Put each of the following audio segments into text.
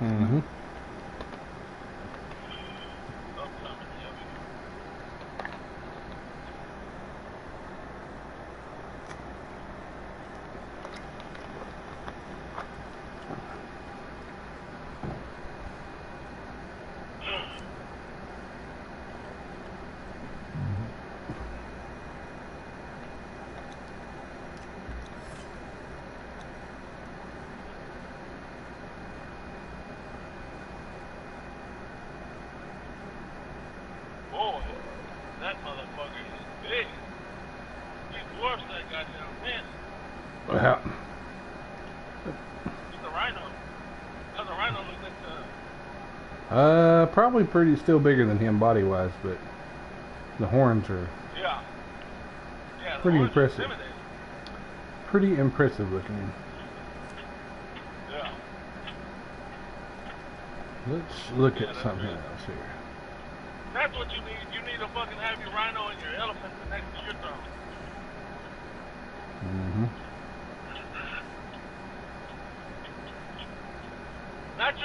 Mm-hmm. Boy, that motherfucker is big. He dwarfs that goddamn man. Yeah. It's a rhino. How's a rhino look like Probably pretty still bigger than him body-wise, but the horns are Yeah. Yeah, the pretty horns are impressive. intimidating. Pretty impressive looking. Yeah. Let's look at that's something good. else here. That's what you need. You need to fucking have your rhino and your elephant next to your throne. Mm-hmm. Not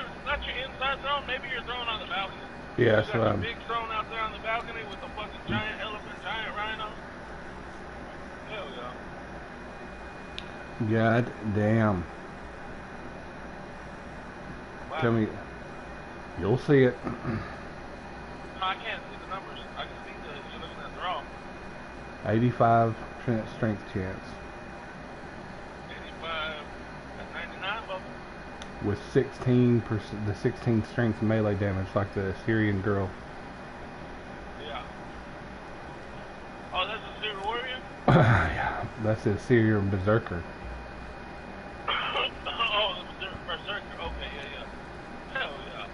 your inside throne, maybe your throne on the balcony. Yeah, You got your big throne out there on the balcony with the fucking giant elephant, giant rhino. Hell yeah. God damn. Wow. Tell me, you'll see it. No, I can't see the numbers. I can see you're looking at the raw. 85% strength chance 85 at 99, but with 16%, the 16 strength melee damage, like the Syrian girl. yeah. Oh, that's a Syrian warrior? Yeah, that's a Syrian berserker. Oh, the berserker. Okay, yeah. Hell yeah.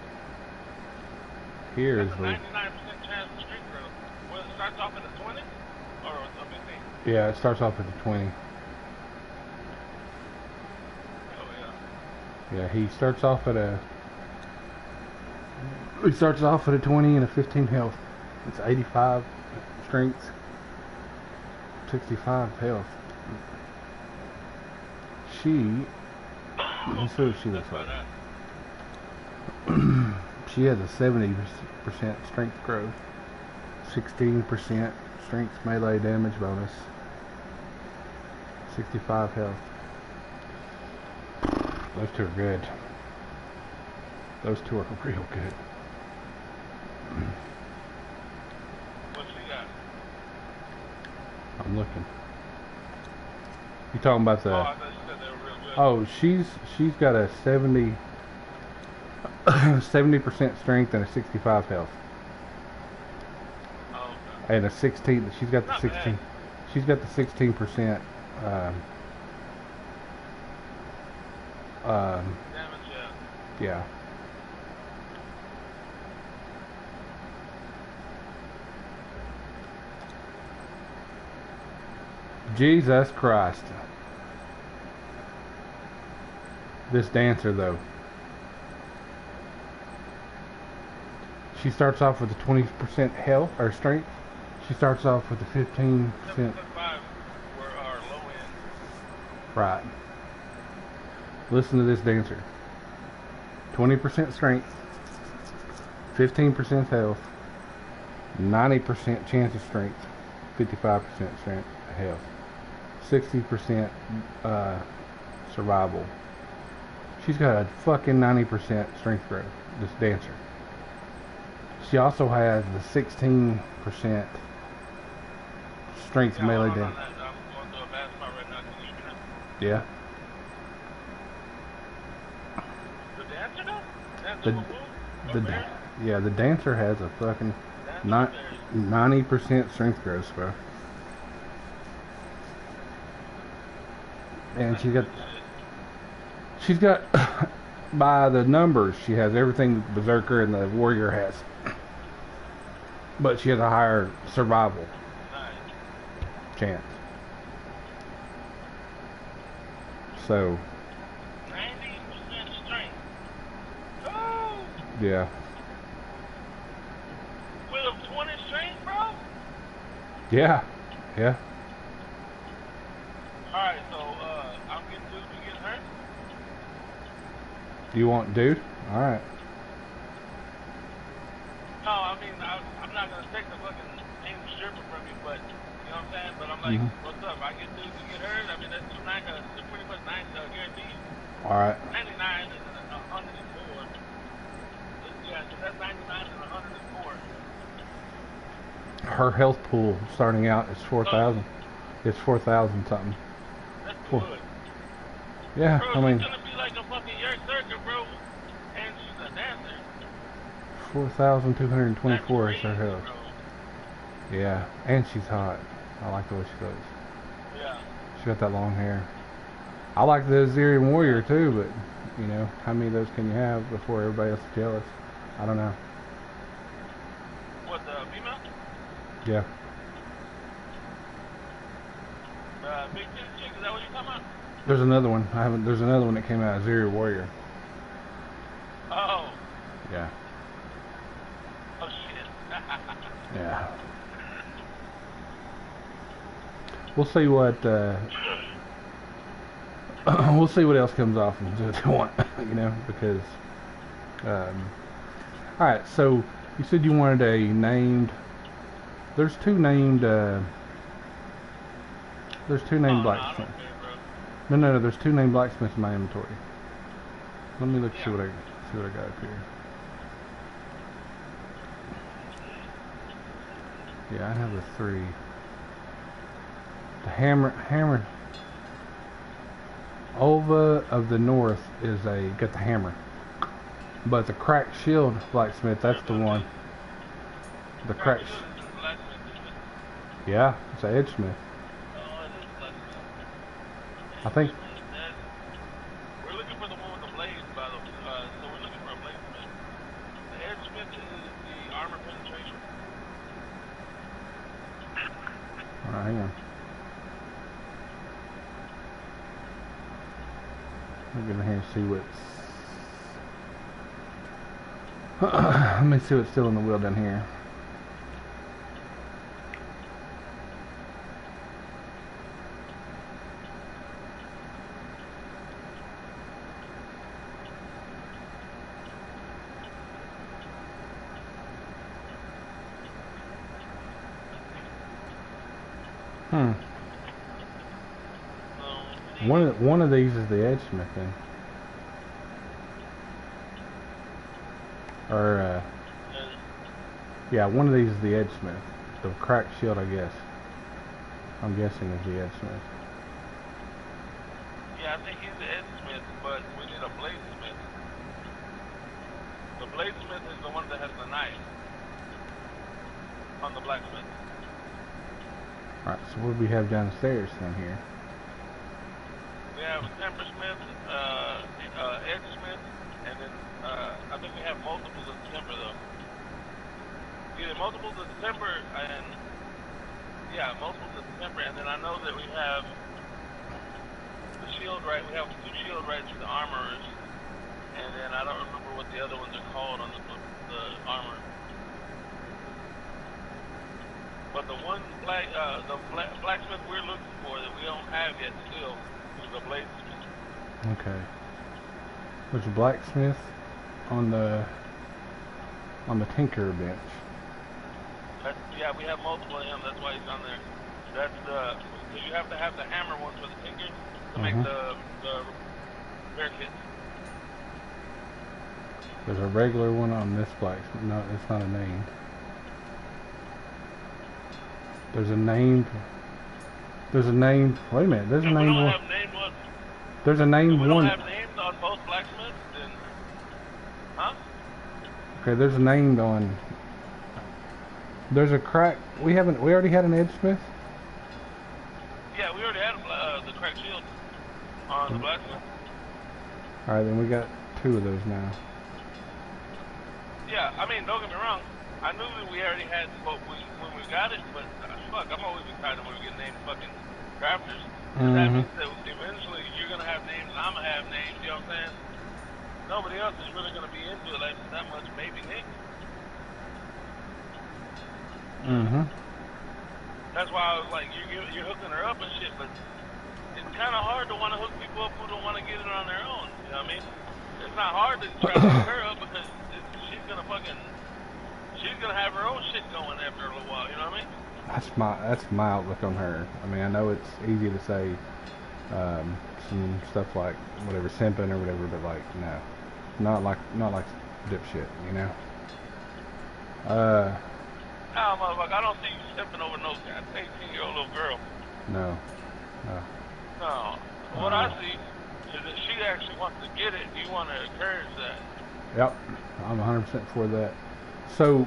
Here is That's a the 99% chance of strength growth. Well, it starts off at a 20 or a 15. yeah. It starts off at the 20. Oh yeah. Yeah, he starts off at a 20 and a 15 health. It's 85 strength, 65 health. Let's see what she looks like. She has a 70% strength growth, 16% strength melee damage bonus, 65 health. Those two are good. Those two are real good. What she got? I'm looking. You talking about the? Oh, I thought you said they were real good. Oh, she's got a 70% strength and a 65 health. Oh, okay. And a 16. She's got the Not 16. bad. She's got the 16%. Damage, yeah. Yeah. Jesus Christ. This dancer, though. She starts off with a 20% health or strength. She starts off with a 15%. 7.5 were our low end. Right. Listen to this dancer. 20% strength, 15% health, 90% chance of strength, 55% strength health, 60% survival. She's got a fucking 90% strength growth, this dancer. She also has the 16% strength melee damage. I'm going through a bad spot right now. Can you hear me? Yeah. The dancer though? The dancer has a fucking 90% strength growth, bro. And she's got by the numbers, she has everything the berserker and the warrior has, but she has a higher survival chance. So 90% strength. Oh! yeah. With a 20 strength, bro? Yeah. Yeah. Alright, so I'm getting dude, you getting hurt? Do you want dude? All right. No, I mean, I'm not going to take the fucking name stripper from you, but, you know what I'm saying? But I'm like, Mhm. what's up? I get dudes to get hurt. I mean, that's pretty much 90, guaranteed. All right. 99 and 104. Yeah, so that's 99 and 104. Her health pool starting out is So, 4,000. It's 4,000 something. that's Four. good. Yeah, Bro, I she's mean, going to be like a fucking Yerk Circuit, bro. And she's a dancer. 4,224 That's is her crazy, health. bro. Yeah, and she's hot. I like the way she looks. Yeah. She got that long hair. I like the Assyrian warrior too, but you know, how many of those can you have before everybody else is jealous? I don't know. What, the female? Yeah. Big titty chick, is that what you're talking about? There's another one. I haven't. There's another one that came out. Assyrian warrior. Oh. Yeah. Oh, shit. Yeah. We'll see what. We'll see what else comes off and do what they want. You know, because. All right. So you said you wanted a named. There's two named. There's two named Oh, no, I don't blacksmiths. care, bro. No. There's two named blacksmiths in my inventory. Let me look. Yeah. See what I got up here. Yeah, I have the 3. The hammer. Olva of the North is got the hammer. But the cracked shield blacksmith, that's the one. The cracked. Yeah, it's an edgesmith. I think. We're looking for the one with the blades, by the way. So we're looking for a bladesmith. The edgesmith is the armor penetration. Alright, hang on. I'll get in here and see what's. Let me see what's still in the wheel down here. One of these is the edgesmith then. Or yeah, one of these is the edgesmith. The cracked shield, I guess. I'm guessing is the edgesmith. Yeah, I think he's the edgesmith, but we need a bladesmith. The bladesmith is the one that has the knife on the blacksmith. Alright, so what do we have downstairs then here? We have a tempersmith, edgesmith, and then I think we have multiples of temper though. Either multiples of temper and multiples of temper, and then I know that we have the shield right. We have 2 shield rights for the armorers, and then I don't remember what the other ones are called on the armor. But the one blacksmith we're looking for that we don't have yet still is the bladesmith. Okay. There's a blacksmith on the tinker bench. Yeah, we have multiple of him. That's why he's on there. That's because you have to have the hammer ones for the tinkers to make the repair kits. There's a regular one on this blacksmith. No, it's not a named. There's a named. Wait a minute. There's a named one. We don't have named ones. There's a named We don't one. have names on both blacksmiths. Then, huh? Okay, there's a named on. There's a crack. We already had an edgesmith. Yeah, we already had the cracked shield on the blacksmith. All right, then we got 2 of those now. Yeah, I mean, don't get me wrong. I knew that we already had when we got it, but fuck, I'm always excited when we get named fucking crafters. That means that eventually you're gonna have names, and I'm gonna have names. You know what I'm saying? Nobody else is really gonna be into it like that much. Maybe Nick. That's why I was like, you're hooking her up and shit, but it's kind of hard to want to hook people up who don't want to get it on their own. You know what I mean? it's not hard to try to pick her up because she's gonna have her own shit going after a little while. You know what I mean? That's my outlook on her. I mean, I know it's easy to say some stuff like whatever simping or whatever, but like no, not like dipshit, you know. No, motherfucker, I don't see you simping over no 18-year-old little girl. No, no. No. What I see is that she actually wants to get it. You want to encourage that. Yep, I'm 100% for that. So,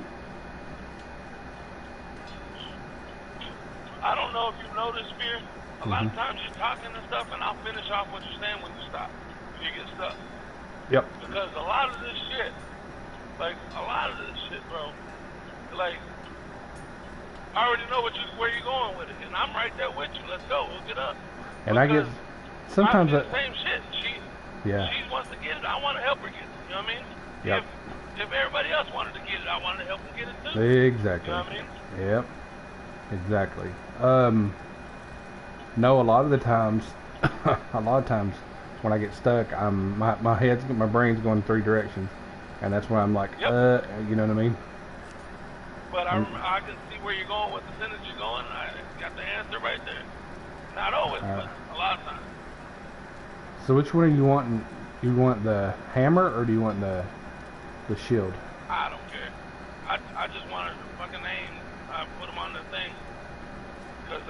I don't know if you noticed, Spear. A lot of times you're talking and stuff, and I'll finish off what you're saying when you stop. When you get stuck. yep. Because a lot of this shit, bro, like, I already know where you're going with it, and I'm right there with you. Let's go. We'll get up. And I get sometimes the same shit. She wants to get it. I want to help her get it. You know what I mean? Yep. If everybody else wanted to get it, I wanted to help them get it too. Exactly. You know what I mean? Yep. Exactly. No, a lot of times when I get stuck, my brain's going 3 directions, and that's why I'm like, you know what I mean? But I can see where you're going, what the sentence you're going. I got the answer right there. Not always, but a lot of times. So which one are you wanting? You want the hammer or do you want the shield? I don't care. I just wanted the fucking name. I put them on the thing. Because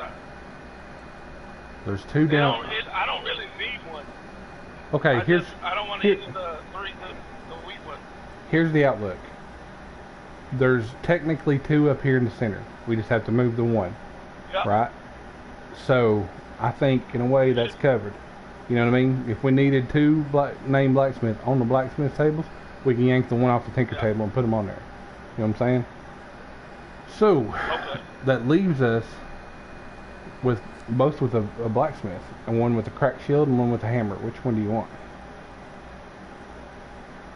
there's 2 down. I don't really need one. Okay, I don't want to use the weak one. Here's the outlook. There's technically 2 up here in the center. We just have to move the one. Yep. Right? So, I think in a way that's covered. You know what I mean? If we needed 2 named blacksmith on the blacksmith tables, we can yank the one off the tinker table and put them on there. You know what I'm saying? So, that leaves us with both with a blacksmith, and one with a cracked shield and one with a hammer. Which one do you want?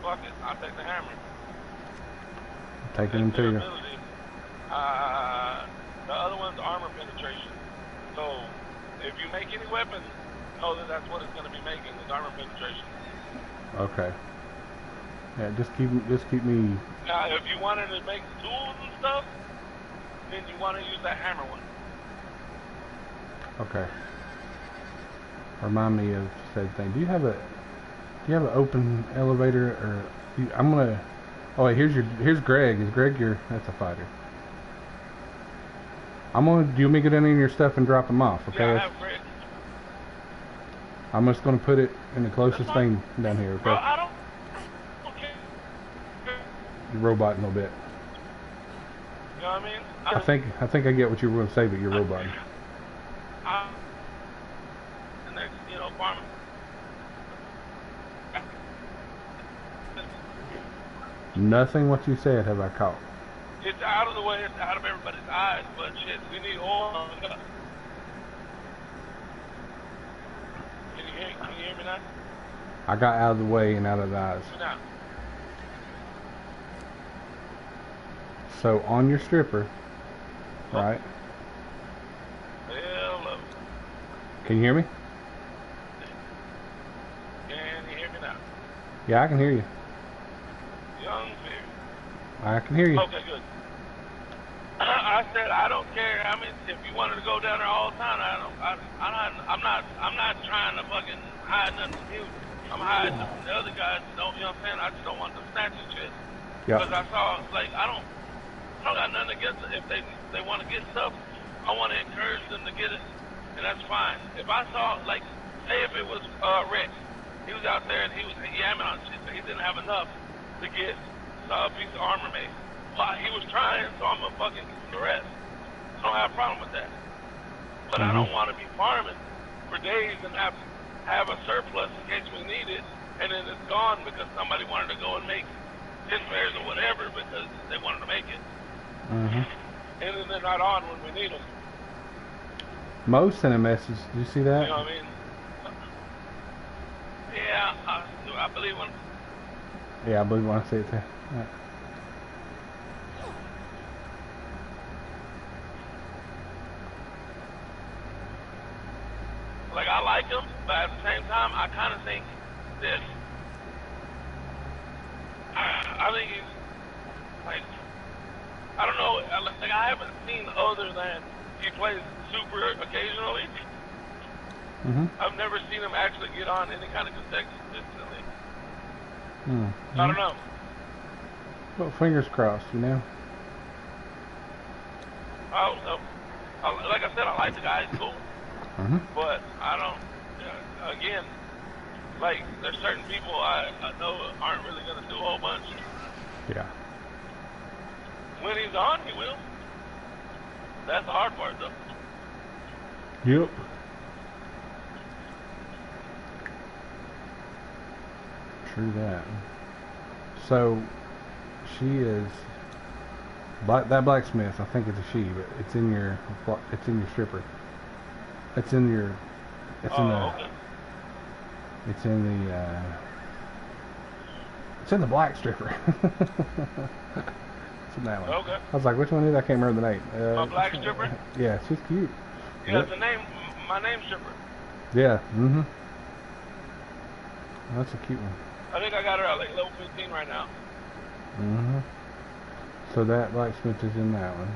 Fuck it, I'll take the hammer. Taking them to you. The other one's armor penetration. So, if you make any weapon, know that that's what it's going to be making, is armor penetration. Okay. Yeah, just keep me. Now, if you wanted to make tools and stuff, then you want to use that hammer one. Okay. Remind me of said thing. Do you have an open elevator or? I'm gonna. Oh wait, here's Greg. Is Greg that's a fighter? Do you want me to go down in your stuff and drop him off? Okay. Yeah, I have Greg. I'm just gonna put it in the closest thing down here. Okay. Bro, I don't care. You're roboting a little bit. You know what I mean? I think I get what you were going to say, but you're roboting. The next, farm. Nothing what you said have I caught. It's out of the way. It's out of everybody's eyes. But shit, we need oil. Can you hear me now? I got out of the way and out of the eyes. Now. So on your stripper, right? Hello. Can you hear me? Can you hear me now? Yeah, I can hear you. Young Fear. I can hear you. Okay, good. I said I don't care. I mean, if you wanted to go down there all the time, I'm not trying to fucking hide nothing from you. I'm hiding from the other guys. You know what I'm saying? I just don't want them snatching shit. Yeah. Because I saw, like, I don't got nothing against it. If they want to get stuff, I want to encourage them to get it, and that's fine. If I saw, like, say if it was Rex, he was out there and he was yamming on shit, so he didn't have enough to get a piece of armor made. Well, he was trying, so I'm gonna fucking get the rest. I don't have a problem with that. But I don't want to be farming for days and have a surplus in case we need it, and then it's gone because somebody wanted to go and make 10 pairs or whatever because they wanted to make it. Mm-hmm. And then they're not on when we need them. Mo sent a message. Did you see that? You know what I mean? Yeah, I believe when. Yeah, I believe when I see it too. Yeah. Like, I like them, but at the same time, I kind of think this. I think he's like, I don't know. Like I haven't seen other than he plays super occasionally. I've never seen him actually get on any kind of consistently. I don't know. Well, fingers crossed, you know. I don't know. Like I said, I like the guy. He's cool. But I don't. Again, like there's certain people I know aren't really gonna do a whole bunch. Yeah. When he's on, he will. That's the hard part, though. Yep. True that. So, she is that blacksmith. I think it's a she, but it's in your stripper. It's in your. It's in the. Okay. It's in the. It's in the black stripper. It's in that one. Okay. I was like, which one is it? I can't remember the name. My black stripper? Yeah, she's cute. Yeah, yep. My name's stripper. Yeah. That's a cute one. I think I got her at like level 15 right now. So that blacksmith is in that one.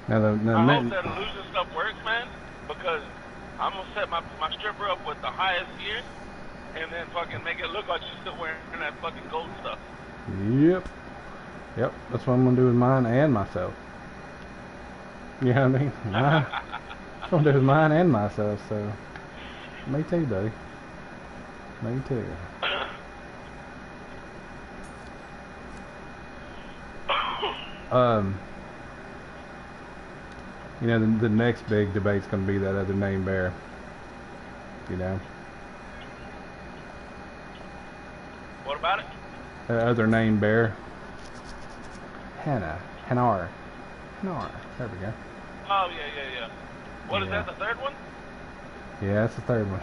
Now I hope that illusion stuff works, man, because I'm gonna set my stripper up with the highest gear, and then fucking make it look like she's still wearing that fucking gold stuff. Yep. That's what I'm gonna do with mine and myself. You know what I mean? I'm gonna do with mine and myself. So, me too, buddy. Me too. You know, the next big debate's gonna be that other name bear. You know. What about it? The other name bear. Hanar. There we go. Oh yeah. What is that? The third one? Yeah, that's the third one.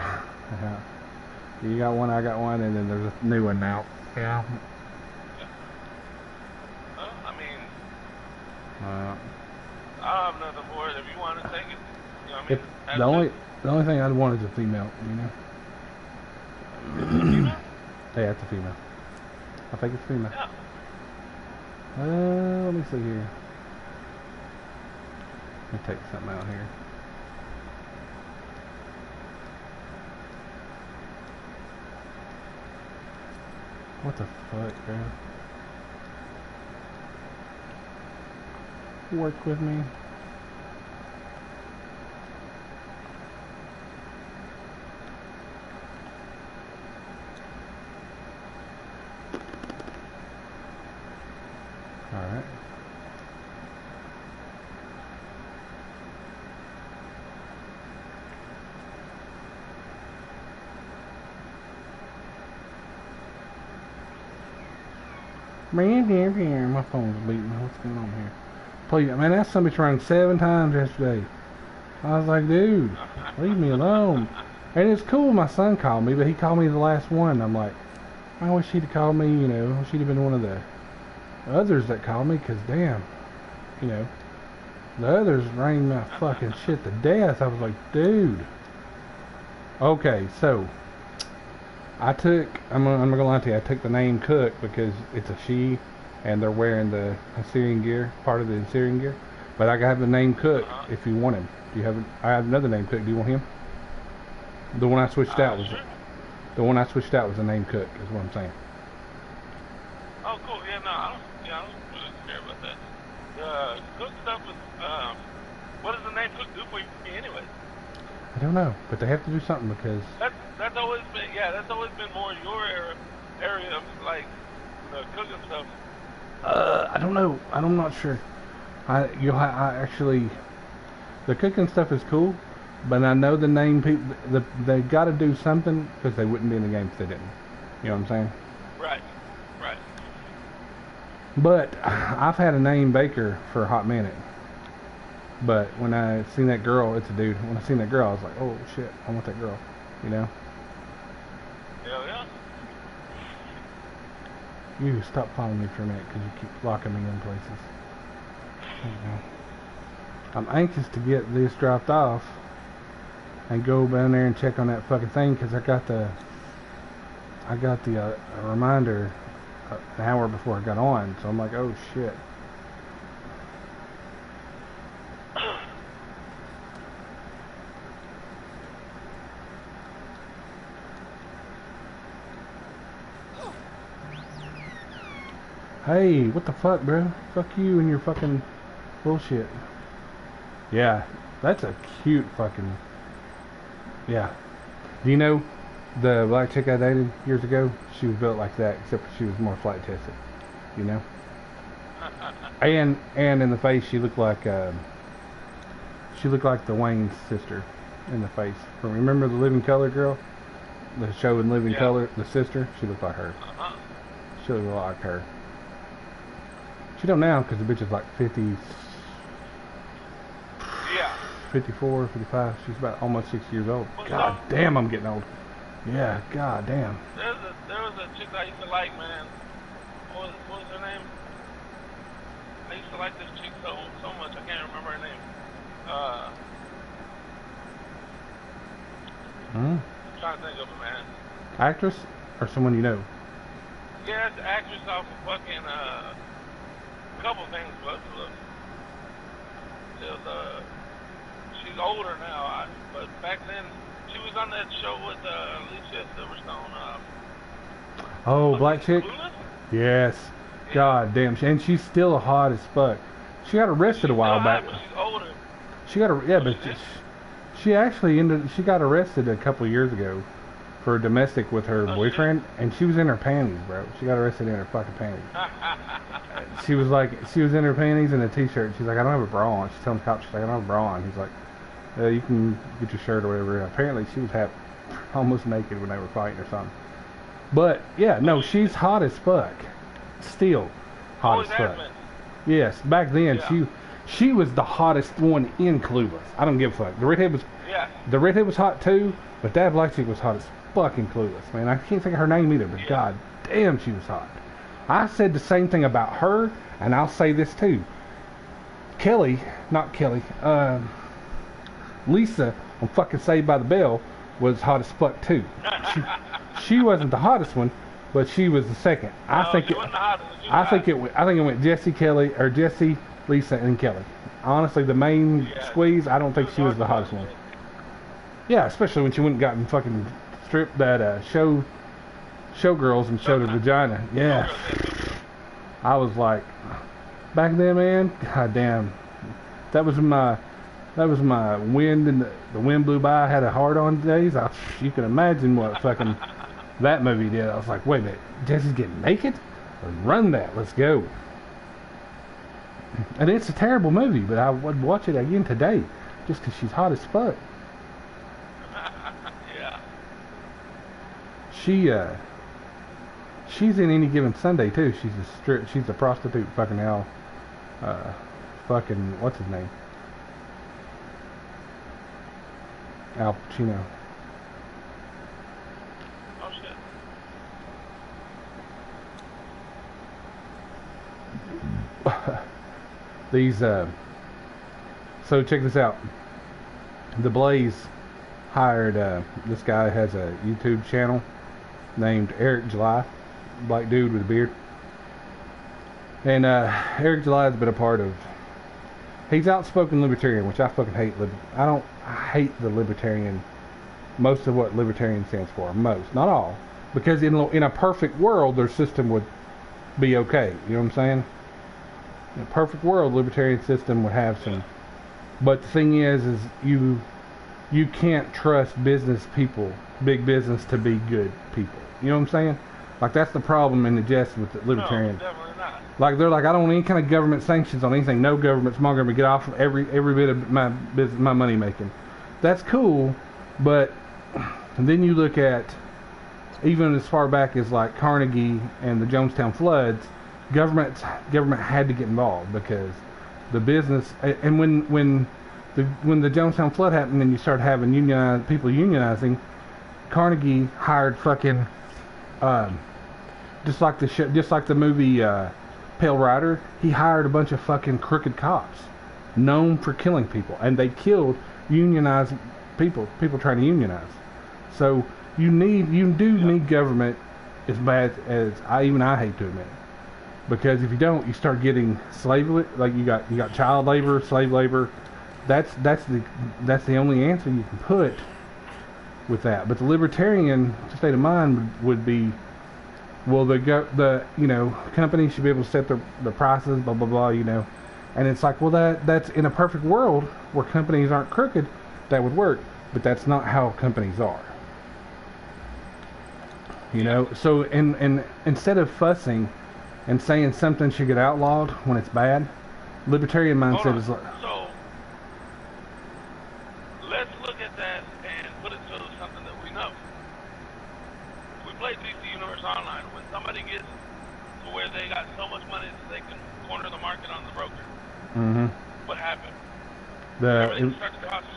You got one, I got one, and then there's a new one now. Yeah. Well, I mean, I don't have nothing for it. If you want to take it, you know what I mean? The only thing I'd want is a female, you know. Female? Yeah, it's a female. I think it's female. Yeah. Let me see here. Let me take something out here. What the fuck, bro? Work with me. Alright. My phone's beating. What's going on here? Please, man, that somebody rang 7 times yesterday. I was like, dude, leave me alone. And it's cool. My son called me, but he called me the last one. I'm like, I wish he'd have called me. You know, she'd have been one of the others that called me, because damn, you know, the others rang my fucking shit to death. I was like, dude. Okay, so I'm gonna lie to you, I took the name Cook because it's a she and they're wearing the Assyrian gear, part of the Assyrian gear. But I have the name Cook if you want him. I have another name Cook. Do you want him? The one I switched out was sure. The one I switched out was the name Cook, is what I'm saying. Oh, cool. Yeah, no, I don't really care about that. The Cook stuff is, what does the name Cook do for you anyway? I don't know, but they have to do something because that's always been more your area of like the cooking stuff. I don't know. I'm not sure. I actually, the cooking stuff is cool, but I know the name people. They got to do something because they wouldn't be in the game if they didn't. You know what I'm saying? Right. But I've had a name Baker for a hot minute. But when I seen that girl, it's a dude. When I seen that girl, I was like, oh shit, I want that girl. You know? Hell yeah. You stop following me for a minute because you keep locking me in places. There you go. I'm anxious to get this dropped off and go down there and check on that fucking thing because I got the reminder an hour before I got on, so I'm like, oh shit. Hey, what the fuck, bro? Fuck you and your fucking bullshit. Yeah, that's a cute fucking... Yeah. Do you know the black chick I dated years ago? She was built like that, except she was more flight tested. You know? And in the face, she looked like the Wayne's sister in the face. Remember the Living Color girl? The show in Living Color, the sister? She looked like her. She looked like her. She don't now because the bitch is like 50. Yeah. 54, 55. She's about almost 6 years old. God damn, I'm getting old. Yeah, god damn. There was a chick I used to like, man. What was her name? I used to like this chick so much. I can't remember her name. I'm trying to think of her, man. Actress or someone you know? Yeah, it's the actress off of fucking couple things, but she's older now. But back then, she was on that show with Alicia Silverstone. Oh, black chick? Clueless? Yes. Yeah. God damn. And she's still hot as fuck. She got arrested a while back. But she's older. She got she actually she got arrested a couple of years ago for domestic with her boyfriend, and she was in her panties, bro. She got arrested in her fucking panties. She was in her panties and a t-shirt. She's like, I don't have a bra on. She's telling the cops, she's like, I don't have a bra on. He's like, you can get your shirt or whatever. And apparently she was almost naked when they were fighting or something. But yeah, no, she's hot as fuck. Still hot as fuck. Yes, back then she was the hottest one in Clueless. I don't give a fuck. The redhead was hot too, but that black chick was hot as fucking Clueless, man. I can't think of her name either, but god damn, she was hot. I said the same thing about her, and I'll say this too. Lisa on fucking Saved by the Bell was hot as fuck too. She wasn't the hottest one, but she was the second. I think it went Jesse, Lisa, and Kelly. Honestly, the main squeeze, I don't think she was the hottest one. Yeah, especially when she went and got and fucking stripped that showgirls and showed her vagina. Yeah. I was like, back then, man, god damn. That was my wind, and the wind blew by. I had a hard on days. You can imagine what fucking that movie did. I was like, wait a minute, Jesse's getting naked? Run that, let's go. And it's a terrible movie, but I would watch it again today just because she's hot as fuck. Yeah. She's in Any Given Sunday too. She's a prostitute. Fucking fucking what's his name? Al Pacino. Oh shit. These so check this out. The Blaze hired this guy has a YouTube channel named Eric July, black dude with a beard. And Eric July has been a part of. He's outspoken libertarian, which I fucking hate. I hate the libertarian. Most of what libertarian stands for, most, not all, because in a perfect world, their system would be okay. You know what I'm saying? In a perfect world, libertarian system would have some. But the thing is you can't trust business people, big business, to be good people. You know what I'm saying? Like, that's the problem in the jest with the libertarians. No, definitely not. Like, they're like, I don't want any kind of government sanctions on anything. No government, small government, get off of every bit of my business, my money making. That's cool, but then you look at, even as far back as like Carnegie and the Jonestown floods, government had to get involved because the business, and when the Jonestown flood happened and you started having people unionizing, Carnegie hired fucking just like the movie Pale Rider. He hired a bunch of fucking crooked cops, known for killing people, and they killed unionized people trying to unionize. So you do need government as bad as I hate to admit, because if you don't, you start getting like you got child labor, slave labor. That's the only answer you can put with that. But the libertarian state of mind would be, well, the companies should be able to set the prices, blah blah blah, and it's like, well, that's in a perfect world where companies aren't crooked, that would work, but that's not how companies are. So and instead of fussing and saying something should get outlawed when it's bad, libertarian mindset is like. So let's look at that and put it to something that we know. We played DC Universe Online. When somebody gets to where they got so much money that they can corner the market on the broker, Mm-hmm. what happened? The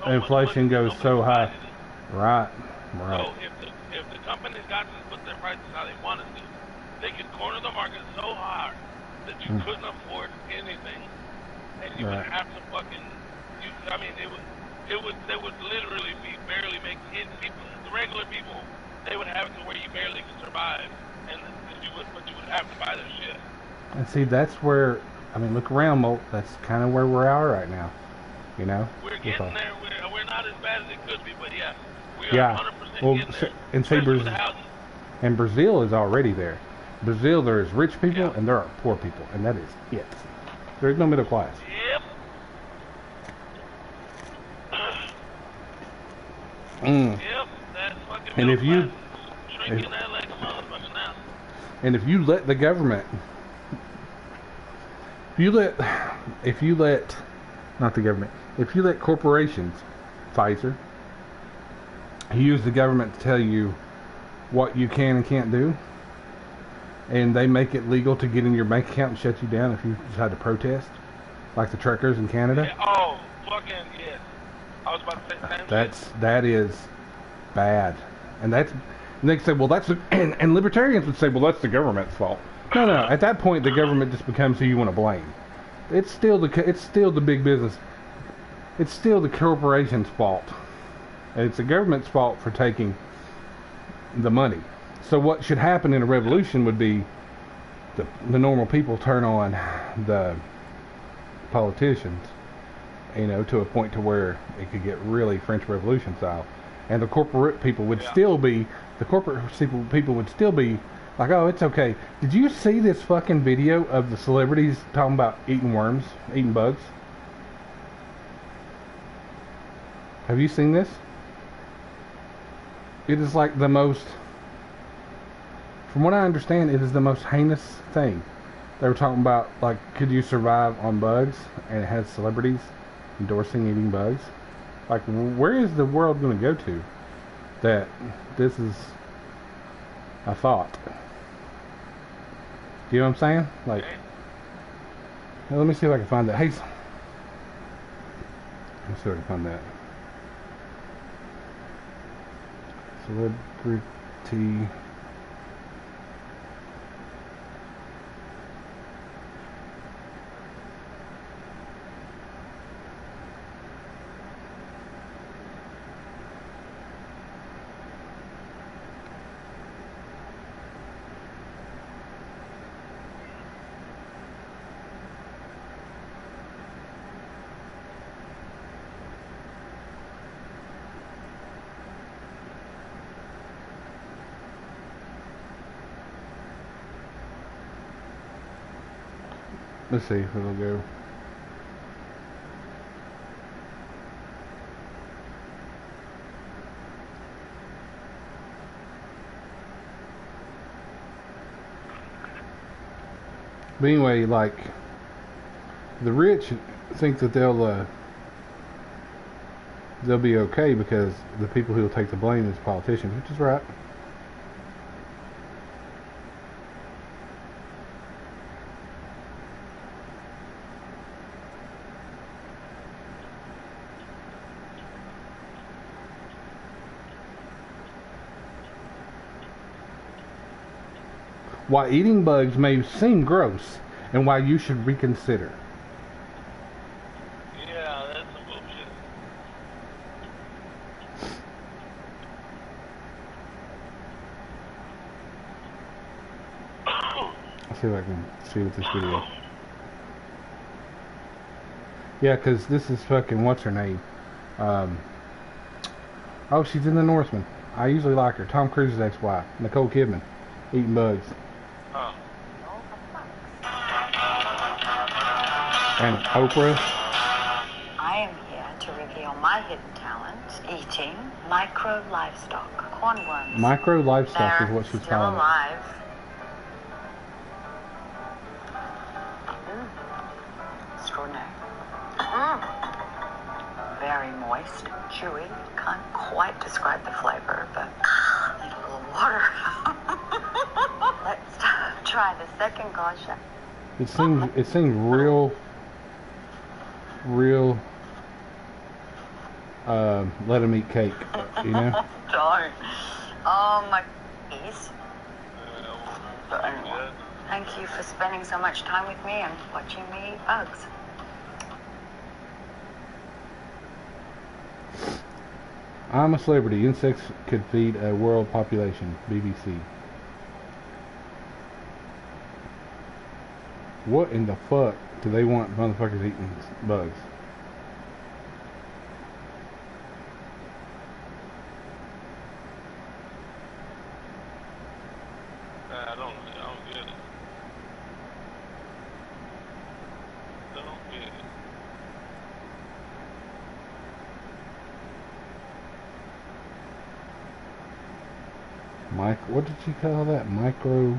inflation goes so high. Right. So if the companies got to put their prices how they wanted to, they could corner the market so hard that you couldn't afford anything, and you would have to fucking. They would literally be barely making it. The regular people, they would have it to where you barely could survive, but you would have to buy their shit. And see, that's where, look around, Molt. That's kind of where we're at right now. We're getting there. We're not as bad as it could be, but yes, we are 100% getting there. And say Brazil is already there. Brazil, there is rich people and there are poor people, and that is it. There's no middle class. Yep. Mm. Yep, that's fucking and if you shrinking that like a motherfucker now. And if you let the government, if you let not the government, if you let corporations, Pfizer, use the government to tell you what you can and can't do, and they make it legal to get in your bank account and shut you down if you decide to protest, like the truckers in Canada. Yeah, oh, fucking yes. I was about to say that is bad, and they say, well, and libertarians would say, well, that's the government's fault. No, at that point the government just becomes who you want to blame. It's still the big business. It's still the corporation's fault. And it's the government's fault for taking the money. So what should happen in a revolution would be the normal people turn on the politicians, to a point to where it could get really French Revolution style, and the corporate people would still be like, oh, it's okay. Did you see this fucking video of the celebrities talking about eating worms, eating bugs? Have you seen this? It is like the most, from what I understand, it is the most heinous thing. They were talking about, like, could you survive on bugs? And it has celebrities endorsing eating bugs. Like, where is the world going to go to that this is a thought? Do you know what I'm saying? Like, let me see if I can find that. Hey, let's see if I can find that. Celebrity. Let's see if it'll go. But anyway, like, the rich think that they'll be okay because the people who will take the blame is politicians, which is right. why eating bugs may seem gross and why you should reconsider. Yeah, that's some bullshit. I'll see if I can see with this video. Yeah, because this is fucking, what's her name? Oh, she's in The Northman. I usually like her. Tom Cruise's ex-wife, Nicole Kidman, eating bugs. Oh. And Oprah. I am here to reveal my hidden talent, eating micro livestock, cornworms. Micro livestock They're is what she's still calling it. alive. Extraordinary. Very moist, chewy. Can't quite describe the flavor, but need a little water. Let's try the second gosha. It seems real let him eat cake, you know? Don't. Oh my geez. But anyway, thank you for spending so much time with me and watching me eat bugs. I'm a celebrity. Insects could feed a world population. BBC. What in the fuck do they want motherfuckers eating bugs? I don't get it. Don't get it. What did you call that? Micro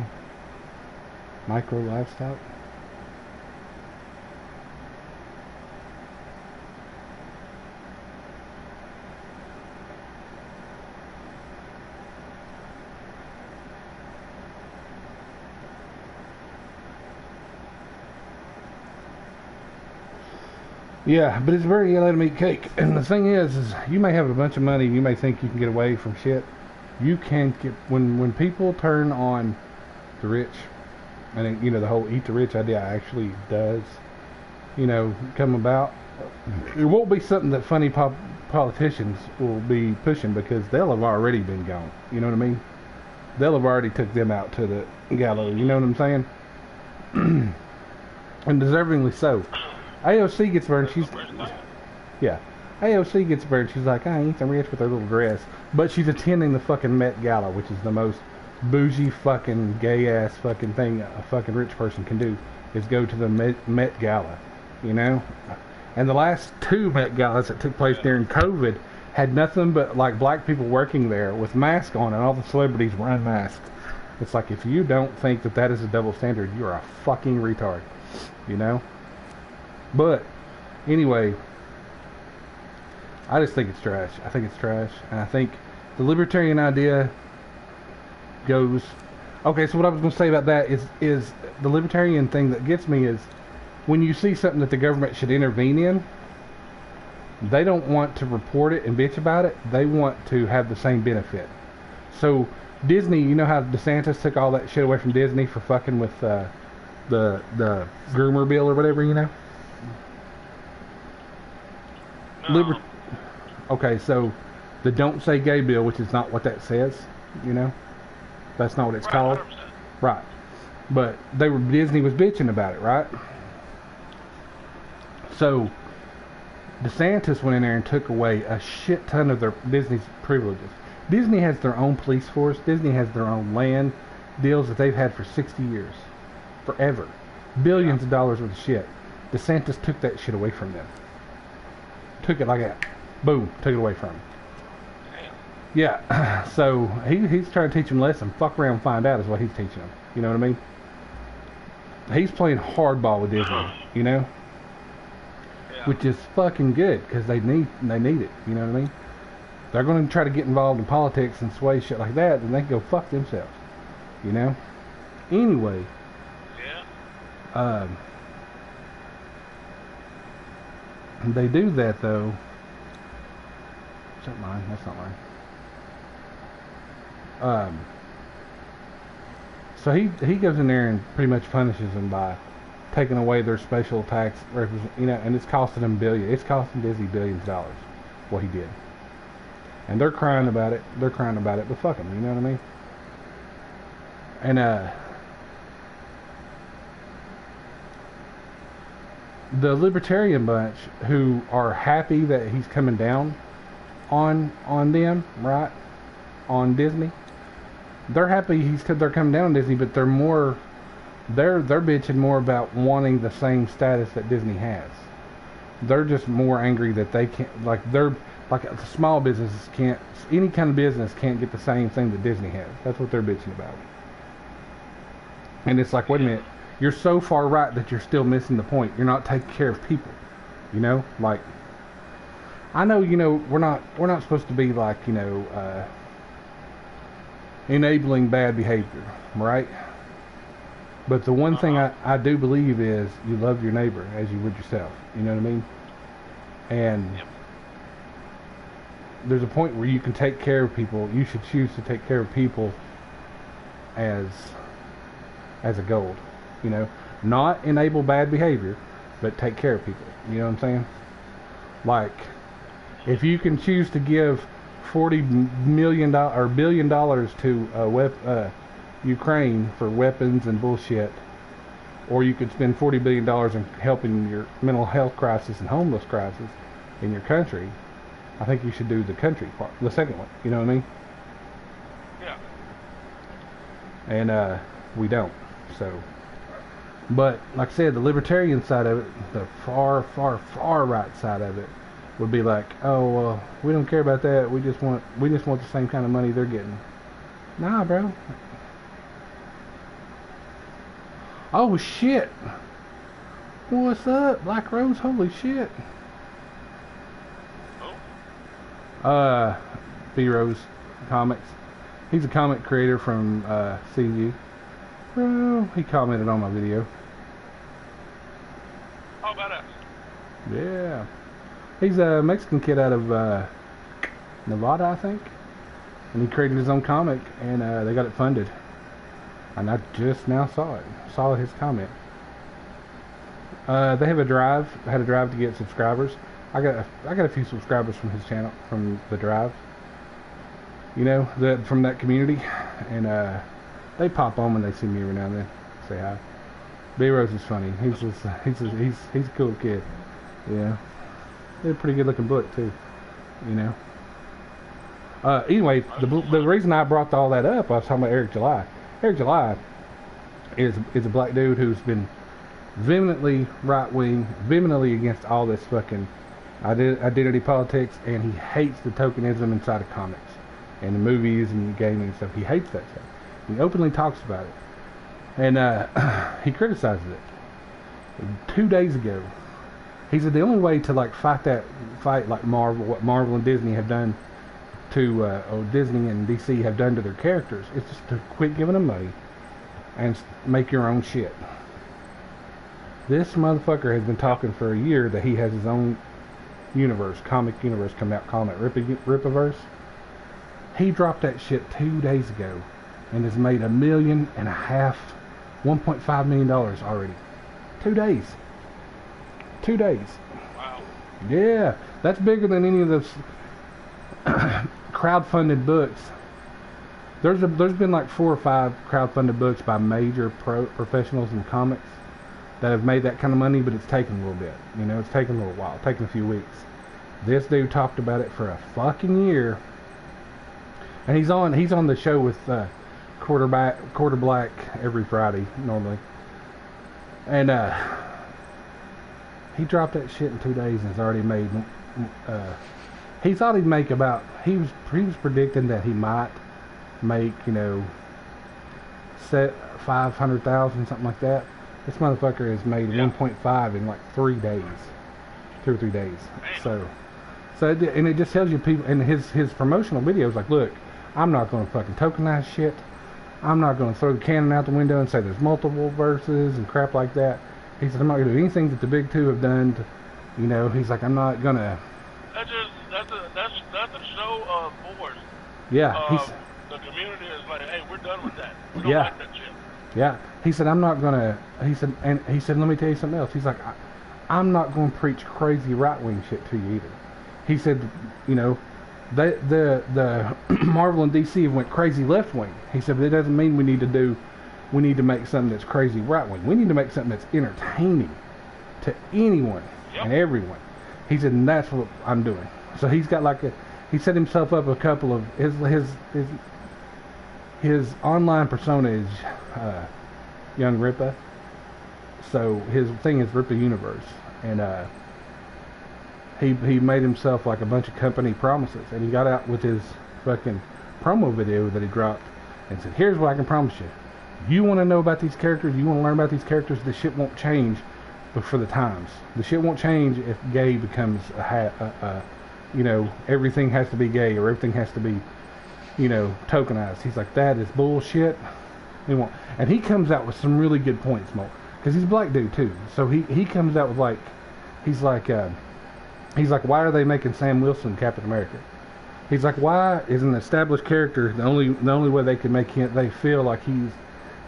livestock? Yeah, but it's very let them eat cake. And the thing is you may have a bunch of money, you may think you can get away from shit. You can get, when people turn on the rich, and you know, the whole eat the rich idea actually does, you know, come about. It won't be something that funny politicians will be pushing, because they'll have already been gone. You know what I mean? They'll have already took them out to the gallows. You know what I'm saying? And deservingly so. AOC gets burned. Yeah. AOC gets burned. She's like, I ain't the rich with her little dress, but she's attending the fucking Met Gala, which is the most bougie fucking gay ass fucking thing a fucking rich person can do, is go to the Met Gala, you know. And the last two Met Galas that took place during COVID had nothing but like black people working there with masks on, and all the celebrities were unmasked. It's like, if you don't think that that is a double standard, you're a fucking retard, you know. But anyway, I just think it's trash. I think it's trash, and I think the libertarian idea goes. Okay, so what I was going to say about that is the libertarian thing that gets me is when you see something that the government should intervene in, they don't want to report it and bitch about it. They want to have the same benefit. So Disney, you know how DeSantis took all that shit away from Disney for fucking with the groomer bill or whatever, you know? No. Okay, so the Don't Say Gay bill, which is not what that says, you know? That's not what it's called. 100%. Right. But Disney was bitching about it, right? So DeSantis went in there and took away a shit ton of Disney's privileges. Disney has their own police force. Disney has their own land deals that they've had for 60 years. Forever. Billions of dollars worth of shit. DeSantis took that shit away from them. Took it like that. Boom. Took it away from him. Yeah. So he's trying to teach them a lesson. Fuck around and find out is what he's teaching them. You know what I mean? He's playing hardball with Disney. You know? Yeah. Which is fucking good, because they need it. You know what I mean? They're going to try to get involved in politics and sway shit like that, then they can go fuck themselves. You know? Anyway. Yeah. They do that though. Is that mine? That's not mine. So he goes in there and pretty much punishes them by taking away their special tax, and it's costing them billions. It's costing Disney billions of dollars. What he did, and they're crying about it. They're crying about it, but fuck them. You know what I mean? And the libertarian bunch who are happy that he's coming down on them, right? On Disney. They're happy they're coming down on Disney, but they're bitching more about wanting the same status that Disney has. They're just more angry that they can't, the small businesses can't, any kind of business can't get the same thing that Disney has. That's what they're bitching about. And it's like, wait a minute, you're so far right that you're still missing the point. You're not taking care of people. You know, like, I know, we're not supposed to be like, enabling bad behavior, right? But the one thing I do believe is you love your neighbor as you would yourself. You know what I mean? And there's a point where you can take care of people. You should choose to take care of people as a goal. Not enable bad behavior, but take care of people. You know what I'm saying? Like, if you can choose to give $40 million or $1 billion to Ukraine for weapons and bullshit, or you could spend $40 billion in helping your mental health crisis and homeless crisis in your country, I think you should do the country part, the second one. You know what I mean? Yeah. And we don't. So, but like I said, the libertarian side of it, the far, far, far right side of it, would be like, oh, well, we don't care about that. We just want the same kind of money they're getting. Nah, bro. Oh shit. What's up, Black Rose? Holy shit. B Rose Comics. He's a comic creator from CU. Bro, he commented on my video. How about us? Yeah. He's a Mexican kid out of Nevada, I think. And he created his own comic, and they got it funded. And I just now saw his comment. They have a drive. Had a drive to get subscribers. I got a few subscribers from his channel, from the drive. From that community, and they pop on when they see me every now and then. Say hi. B Rose is funny. He's a cool kid. Yeah. They're a pretty good looking book too. Anyway, the reason I brought all that up, I was talking about Eric July. Eric July is a black dude who's been vehemently right wing, vehemently against all this fucking identity politics, and he hates the tokenism inside of comics and the movies and gaming and stuff. He hates that stuff. He openly talks about it, and he criticizes it. 2 days ago, he said the only way to fight like Marvel, what Marvel and Disney have done to, or Disney and DC have done to their characters, is just to quit giving them money and make your own shit. This motherfucker has been talking for a year that he has his own universe, comic universe, come out, calling it Ripiverse. He dropped that shit 2 days ago and has made $1.5 million, $1.5 million already. 2 days. 2 days. Wow. Yeah, that's bigger than any of those crowdfunded books. There's been like 4 or 5 crowdfunded books by major professionals in comics that have made that kind of money, but it's taken a little bit. It's taken a little while, taken a few weeks. This dude talked about it for a fucking year, and he's on the show with Quarter Black every Friday normally, and he dropped that shit in 2 days and has already made. He thought he'd make about. He was predicting that he might make set 500,000, something like that. This motherfucker has made 1.5 in like 3 days, 2 or 3 days. So and it just tells you people. And his promotional videos like, look, I'm not going to fucking tokenize shit. I'm not going to throw the cannon out the window and say there's multiple verses and crap like that. He said I'm not going to do anything that the big two have done. He's like, I'm not gonna. That's a show of force. Yeah. The community is like, hey, we're done with that. We don't like that shit. Yeah. He said, I'm not gonna. He said, let me tell you something else. He's like, I'm not gonna preach crazy right wing shit to you either. He said, you know, the Marvel and DC went crazy left wing. He said, but it doesn't mean we need to make something that's crazy right wing. We need to make something that's entertaining to anyone and everyone. He said, and that's what I'm doing. So he's got like he set himself up a couple of his online persona is Young Ripa. So his thing is Ripa Universe, and he made himself like a bunch of company promises, and he got out with his fucking promo video that he dropped and said, here's what I can promise you. You want to know about these characters, you want to learn about these characters, the shit won't change for the times. The shit won't change if gay becomes you know, everything has to be gay or everything has to be, you know, tokenized. He's like, that is bullshit. He won't. And he comes out with some really good points, Mo, because he's a black dude too. So he comes out with like, he's like, why are they making Sam Wilson Captain America? He's like, why is an established character the only way they can make him, they feel like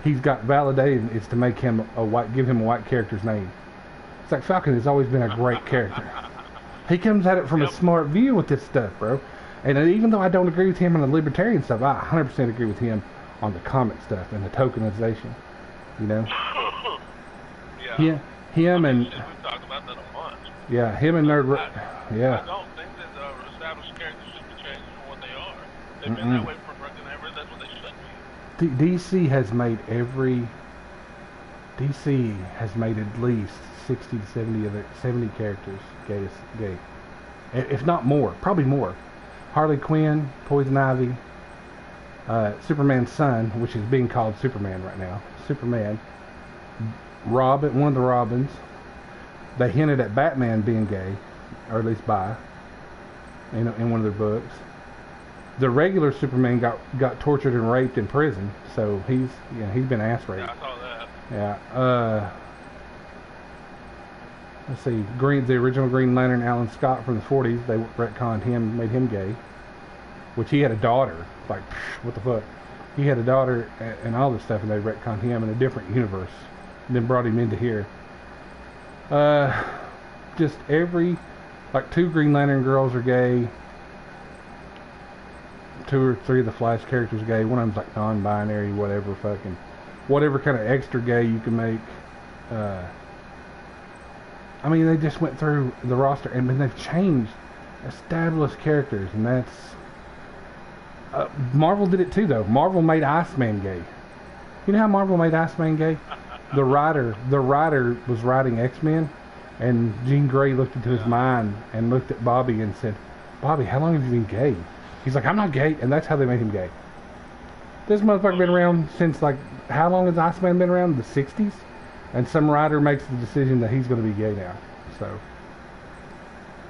he's got validated is to make him give him a white character's name. It's like Falcon has always been a great character. He comes at it from a smart view with this stuff, bro. And even though I don't agree with him on the libertarian stuff, I 100% agree with him on the comic stuff and the tokenization. You know? Yeah. Him and... We've talked about that a bunch. Yeah, him and Nerd... Yeah. I don't think that established characters should be changed from what they are. They've been that way for fucking ever. That's what they should be. DC has made at least 60 to 70 characters gay. If not more, probably more. Harley Quinn, Poison Ivy, Superman's son, which is being called Superman right now. Superman, Robin, one of the Robins. They hinted at Batman being gay, or at least bi, in one of their books. The regular Superman got tortured and raped in prison, so he's been ass raped. Yeah, I saw that. Yeah. Let's see. The original Green Lantern, Alan Scott from the 40s, they retconned him, made him gay. Which he had a daughter. Like, what the fuck? He had a daughter and all this stuff, and they retconned him in a different universe. And then brought him into here. Just like 2 Green Lantern girls are gay. 2 or 3 of the Flash characters are gay. One of them's like non-binary, whatever kind of extra gay you can make. I mean, they just went through the roster, and then they've changed established characters, and that's... Marvel did it too, though. Marvel made Iceman gay. You know how Marvel made Iceman gay? The writer was writing X-Men, and Jean Grey looked into his mind and looked at Bobby and said, Bobby, how long have you been gay? He's like, I'm not gay, and that's how they made him gay. This motherfucker been around since, like, how long has Iceman been around? The 60s? And some writer makes the decision that he's going to be gay now. So,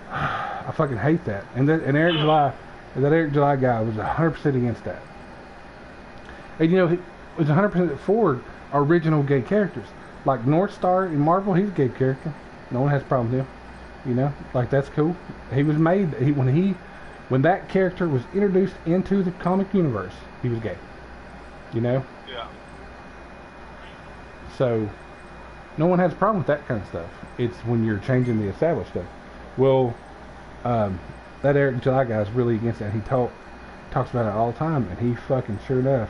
I fucking hate that. And Eric July guy was 100% against that. And you know, he was 100% for original gay characters. Like North Star in Marvel, he's a gay character. No one has a problem with him. You know, like that's cool. He was made, when that character was introduced into the comic universe, he was gay. You know? Yeah. So, no one has a problem with that kind of stuff. It's when you're changing the established stuff. Well, that Eric July guy is really against that. He talks about it all the time, and he fucking sure enough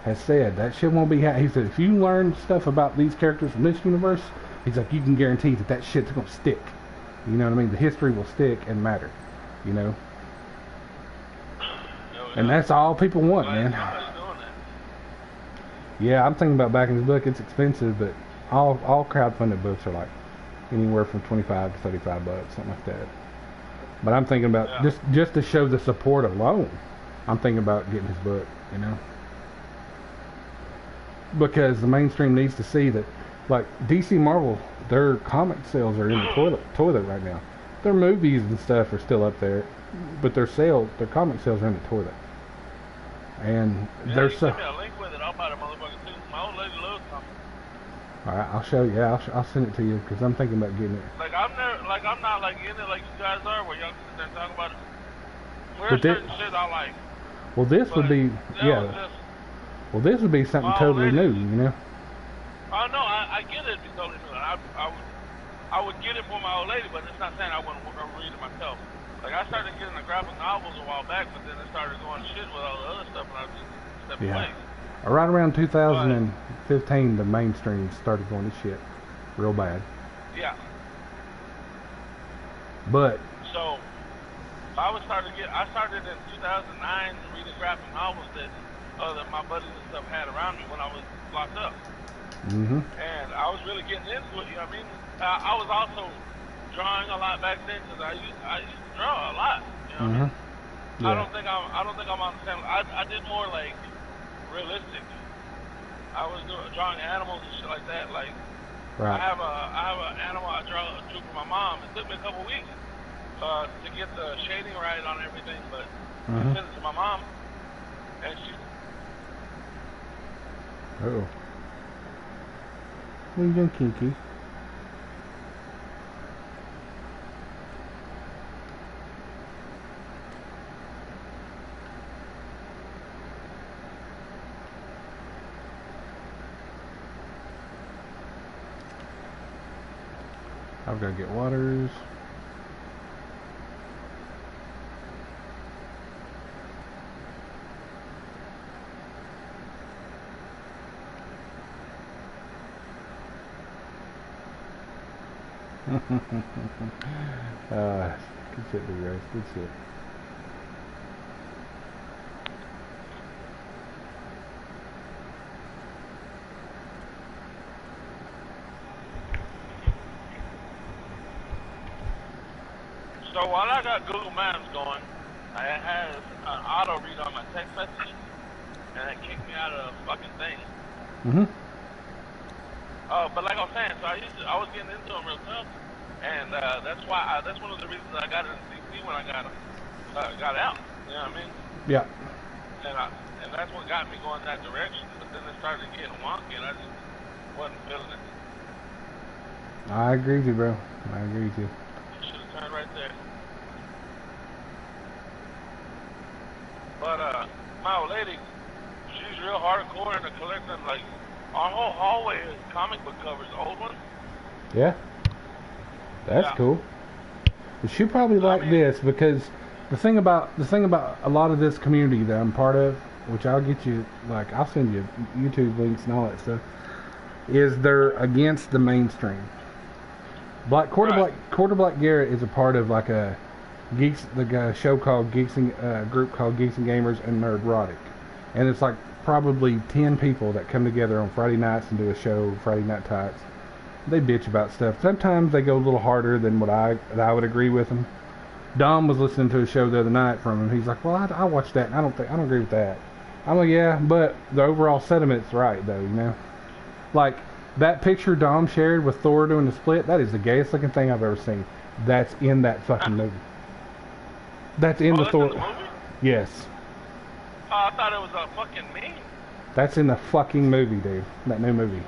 has said that shit won't be. He said if you learn stuff about these characters from this universe, he's like, you can guarantee that shit's gonna stick. You know what I mean? The history will stick and matter. You know. And that's all people want, man. Yeah, I'm thinking about backing his book. It's expensive, but all crowdfunded books are like anywhere from $25 to $35, something like that. But I'm thinking about just to show the support alone. I'm thinking about getting his book, you know, because the mainstream needs to see that, like DC Marvel, their comic sales are in the toilet right now. Their movies and stuff are still up there, but their comic sales are in the toilet. And they're so. Send me a link with it. I'll buy the motherfucker too. My old lady loves comics. All right, I'll show you. I'll send it to you because I'm thinking about getting it. Like I'm not like in it like you guys are, where y'all sit there and talk about it. But certain shit I like. Well, this would be well, this would be something totally new, you know. Oh no, I get it. If you totally knew it. I would get it for my old lady, but it's not saying I wouldn't read it myself. Like I started getting the graphic novels a while back, but then it started going to shit with all the other stuff, and I just stepped away. Right around 2015, the mainstream started going to shit, real bad. Yeah. But so I started in 2009 reading graphic novels that my buddies and stuff had around me when I was locked up. Mm-hmm. And I was really getting into it. You know what I mean? I was also drawing a lot back then because I used to draw a lot. You know what I mean? Yeah. I don't think I'm on the same. I did more like realistic. I was drawing animals and shit like that. Like I have an animal I drew for my mom. It took me a couple weeks to get the shading right on everything, but I sent it to my mom, and she. Uh-oh. What are you doing, Kinky? I've got to get waters. Good shit, big guys. Good shit. So while I got Google Maps going, I had an auto read on my text message, and it kicked me out of the fucking thing. But like I was saying, so I was getting into them real tough, and that's one of the reasons I got into DC when I got out. You know what I mean? Yeah. And that's what got me going that direction. But then it started getting wonky, and I just wasn't feeling it. I agree with you, bro. I agree with you. You should have turned right there. But my old lady, she's real hardcore into collecting. Like our whole hallway is comic book covers, old ones. Yeah. That's cool. But she probably like this because the thing about a lot of this community that I'm part of, which I'll get you, like I'll send you YouTube links and all that stuff, is they're against the mainstream. Quarter Black Garrett is a part of like a show called group called Geeks and Gamers and Nerdrotic, and it's like probably 10 people that come together on Friday nights and do a show, Friday Night Types. They bitch about stuff. Sometimes they go a little harder than what I would agree with them. Dom was listening to a show the other night from him. He's like, "Well, I watched that, and I don't agree with that." I'm like, "Yeah, but the overall sentiment's right, though, you know." Like that picture Dom shared with Thor doing the split. That is the gayest looking thing I've ever seen. That's in that fucking movie. That's in the Thor. In the movie? Yes. Oh, I thought it was a fucking meme. That's in the fucking movie, dude. That new movie.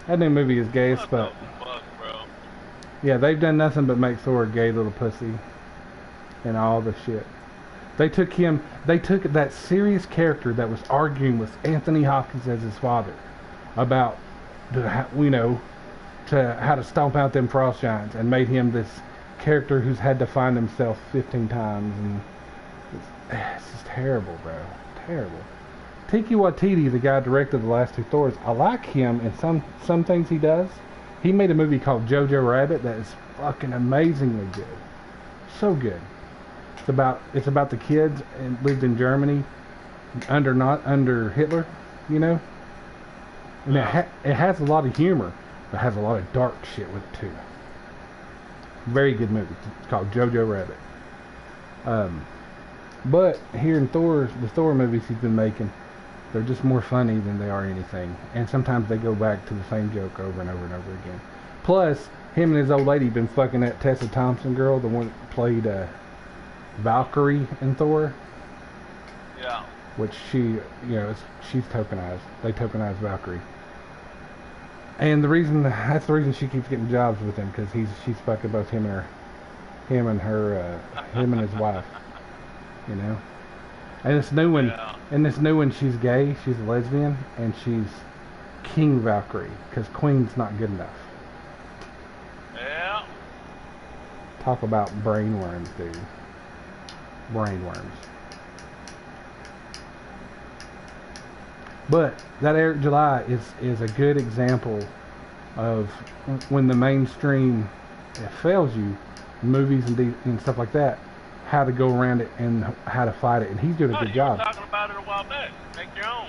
That new movie is gay as fuck. What the fuck, bro? Yeah, they've done nothing but make Thor a gay little pussy. And all the shit. They took that serious character that was arguing with Anthony Hopkins as his father about how to stomp out them frost giants, and made him this character who's had to find himself 15 times, and it's just terrible, bro. Terrible. Taika Waititi, the guy who directed the last two Thors, I like him in some things he does. He made a movie called Jojo Rabbit that is fucking amazingly good. So good. It's about the kids and lived in Germany under Hitler, you know. And it has a lot of humor, but has a lot of dark shit with it too. Very good movie. It's called Jojo Rabbit. But here in the Thor movies he's been making, they're just more funny than they are anything. And sometimes they go back to the same joke over and over and over again. Plus, him and his old lady been fucking that Tessa Thompson girl, the one that played Valkyrie in Thor. Yeah. Which she's tokenized. They tokenized Valkyrie. And that's the reason she keeps getting jobs with him, because she's fucking both him and his wife. You know. And this new one, she's gay. She's a lesbian, and King Valkyrie, because Queen's not good enough. Yeah. Talk about brainworms, dude. Brainworms. But that Eric July is a good example of when the mainstream fails you, movies and stuff like that, how to go around it and how to fight it. And he's doing a good job. You were talking about it a while back. Make your own.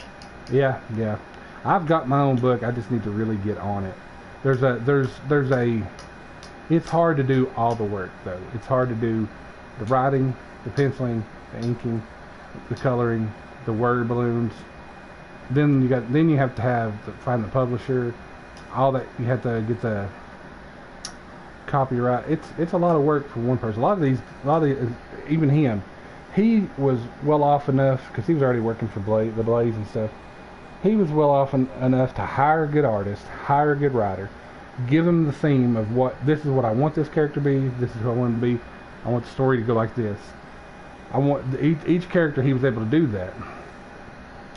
Yeah. I've got my own book. I just need to really get on it. It's hard to do all the work though. It's hard to do the writing, the penciling, the inking, the coloring, the word balloons. Then you have to find the publisher, all that. You have to get the copyright. It's a lot of work for one person. A lot of even him, he was well off enough because he was already working for the Blaze and stuff. He was well off enough to hire a good artist, hire a good writer, give him the theme of this is what I want this character to be. This is who I want him to be. I want the story to go like this. I want each character. He was able to do that.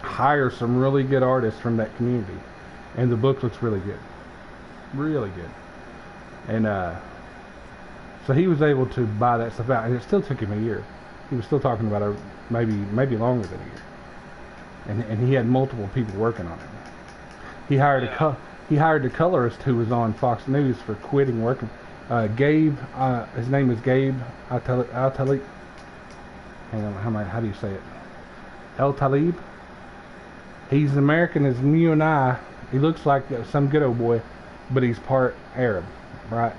Hire some really good artists from that community, and the book looks really good, and so he was able to buy that stuff out, and it still took him a year. He was still talking about maybe longer than a year, and he had multiple people working on it. He hired the colorist who was on Fox News for quitting working. Gabe, his name is Gabe Al-Talib. Hang on, how do you say it? El-Talib. He's American as you and I. He looks like some good old boy, but he's part Arab, right?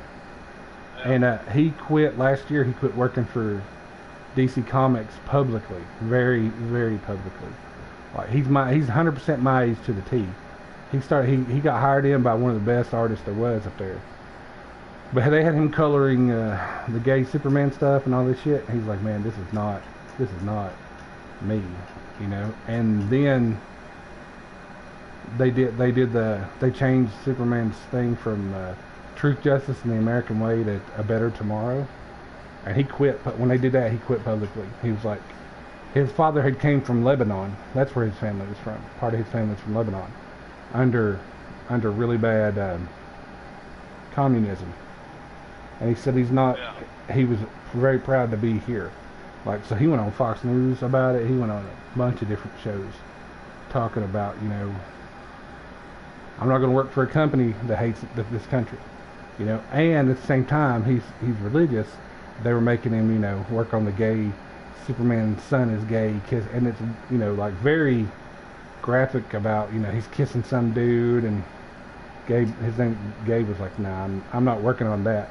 Yeah. And he quit last year. He quit working for DC Comics publicly, very, very publicly. Like he's 100% my age to the T. He got hired in by one of the best artists there was up there. But they had him coloring the gay Superman stuff and all this shit. He's like, man, this is not me, you know. And then they changed Superman's thing from Truth, Justice, and the American Way to A Better Tomorrow. And he quit. But when they did that, he quit publicly. He was like, his father had came from Lebanon. That's where his family was from. Part of his family was from Lebanon, under really bad communism. And he said he's not. Yeah. He was very proud to be here. Like, so he went on Fox News about it. He went on a bunch of different shows talking about, you know, I'm not going to work for a company that hates this country, you know. And at the same time, he's religious. They were making him, you know, work on the gay Superman's son is gay, and it's, you know, like very graphic about, you know, he's kissing some dude, and his name Gabe was like, nah, I'm not working on that.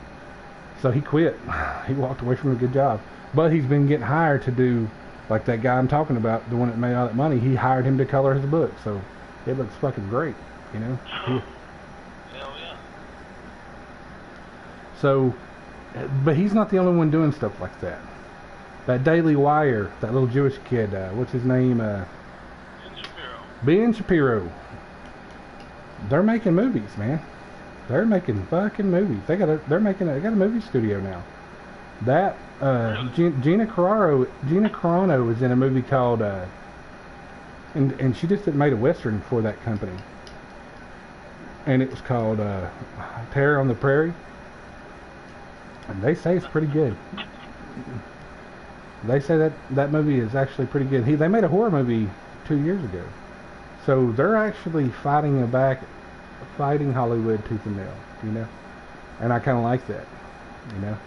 So he quit. He walked away from a good job. But he's been getting hired to do, like that guy I'm talking about, the one that made all that money. He hired him to color his book, so it looks fucking great, you know. Hell yeah. So, but he's not the only one doing stuff like that. That Daily Wire, that little Jewish kid, what's his name? Ben Shapiro. They're making movies, man. They're making fucking movies. They got a movie studio now. That Gina Carano was in a movie called and she just made a western for that company. And it was called Terror on the Prairie. And they say it's pretty good. They say that movie is actually pretty good. They made a horror movie 2 years ago. So they're actually fighting Hollywood tooth and nail, you know. And I kind of like that, you know.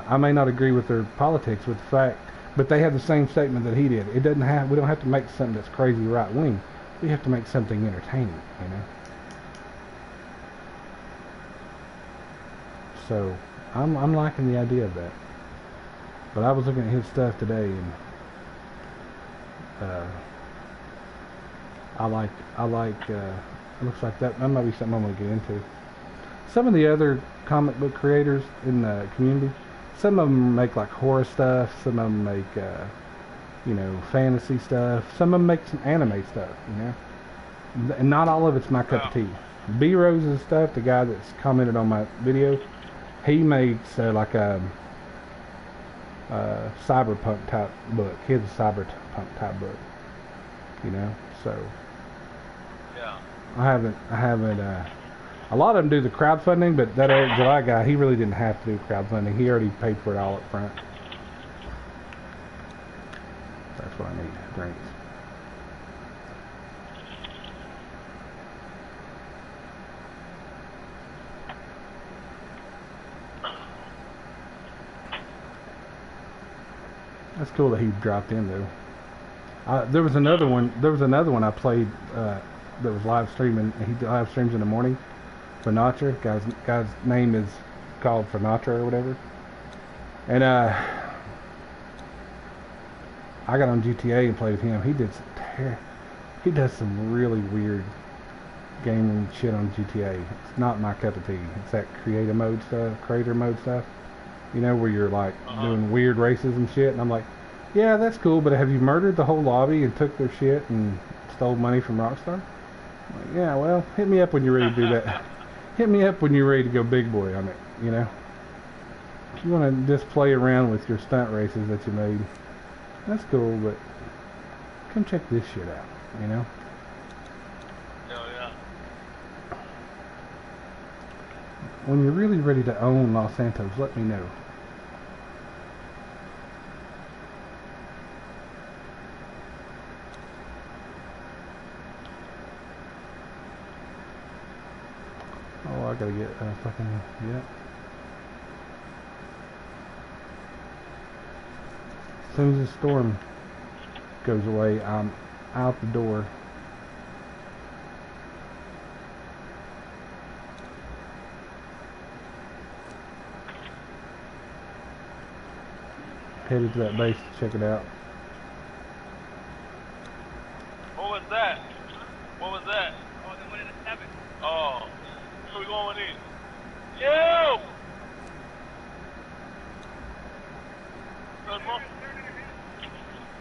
I may not agree with their politics with the fact, but they have the same statement that he did. We don't have to make something that's crazy right wing. We have to make something entertaining, you know. So I'm liking the idea of that. But I was looking at his stuff today, and I like it looks like that might be something I'm going to get into. Some of the other comic book creators in the community, some of them make like horror stuff, some of them make you know, fantasy stuff, some of them make some anime stuff, you know. And not all of it's my cup of tea. B Rose's stuff, the guy that's commented on my video, he makes like a cyberpunk type book. He has a cyberpunk type book, you know. So yeah. I haven't. A lot of them do the crowdfunding, but that Eric July guy, he really didn't have to do crowdfunding. He already paid for it all up front. That's what I need. Drinks. That's cool that he dropped in though. There was another one. There was another one I played that was live streaming. He live streams in the morning. Finatra. Guy's name is called Finatra or whatever. And I got on GTA and played with him. He does some really weird gaming shit on GTA. It's not my cup of tea. It's that creator mode stuff. You know, where you're like doing weird races and shit. And I'm like, yeah, that's cool, but have you murdered the whole lobby and took their shit and stole money from Rockstar? I'm like, yeah, well, hit me up when you're ready to do that. Hit me up when you're ready to go big boy on it, you know? If you want to just play around with your stunt races that you made, that's cool, but come check this shit out, you know? Hell yeah. When you're really ready to own Los Santos, let me know. Oh, I gotta get fucking, yeah. As soon as the storm goes away, I'm out the door. Headed to that base to check it out. What was that? What was that? Oh, they went in the cabin. Oh, where we going in? Yo!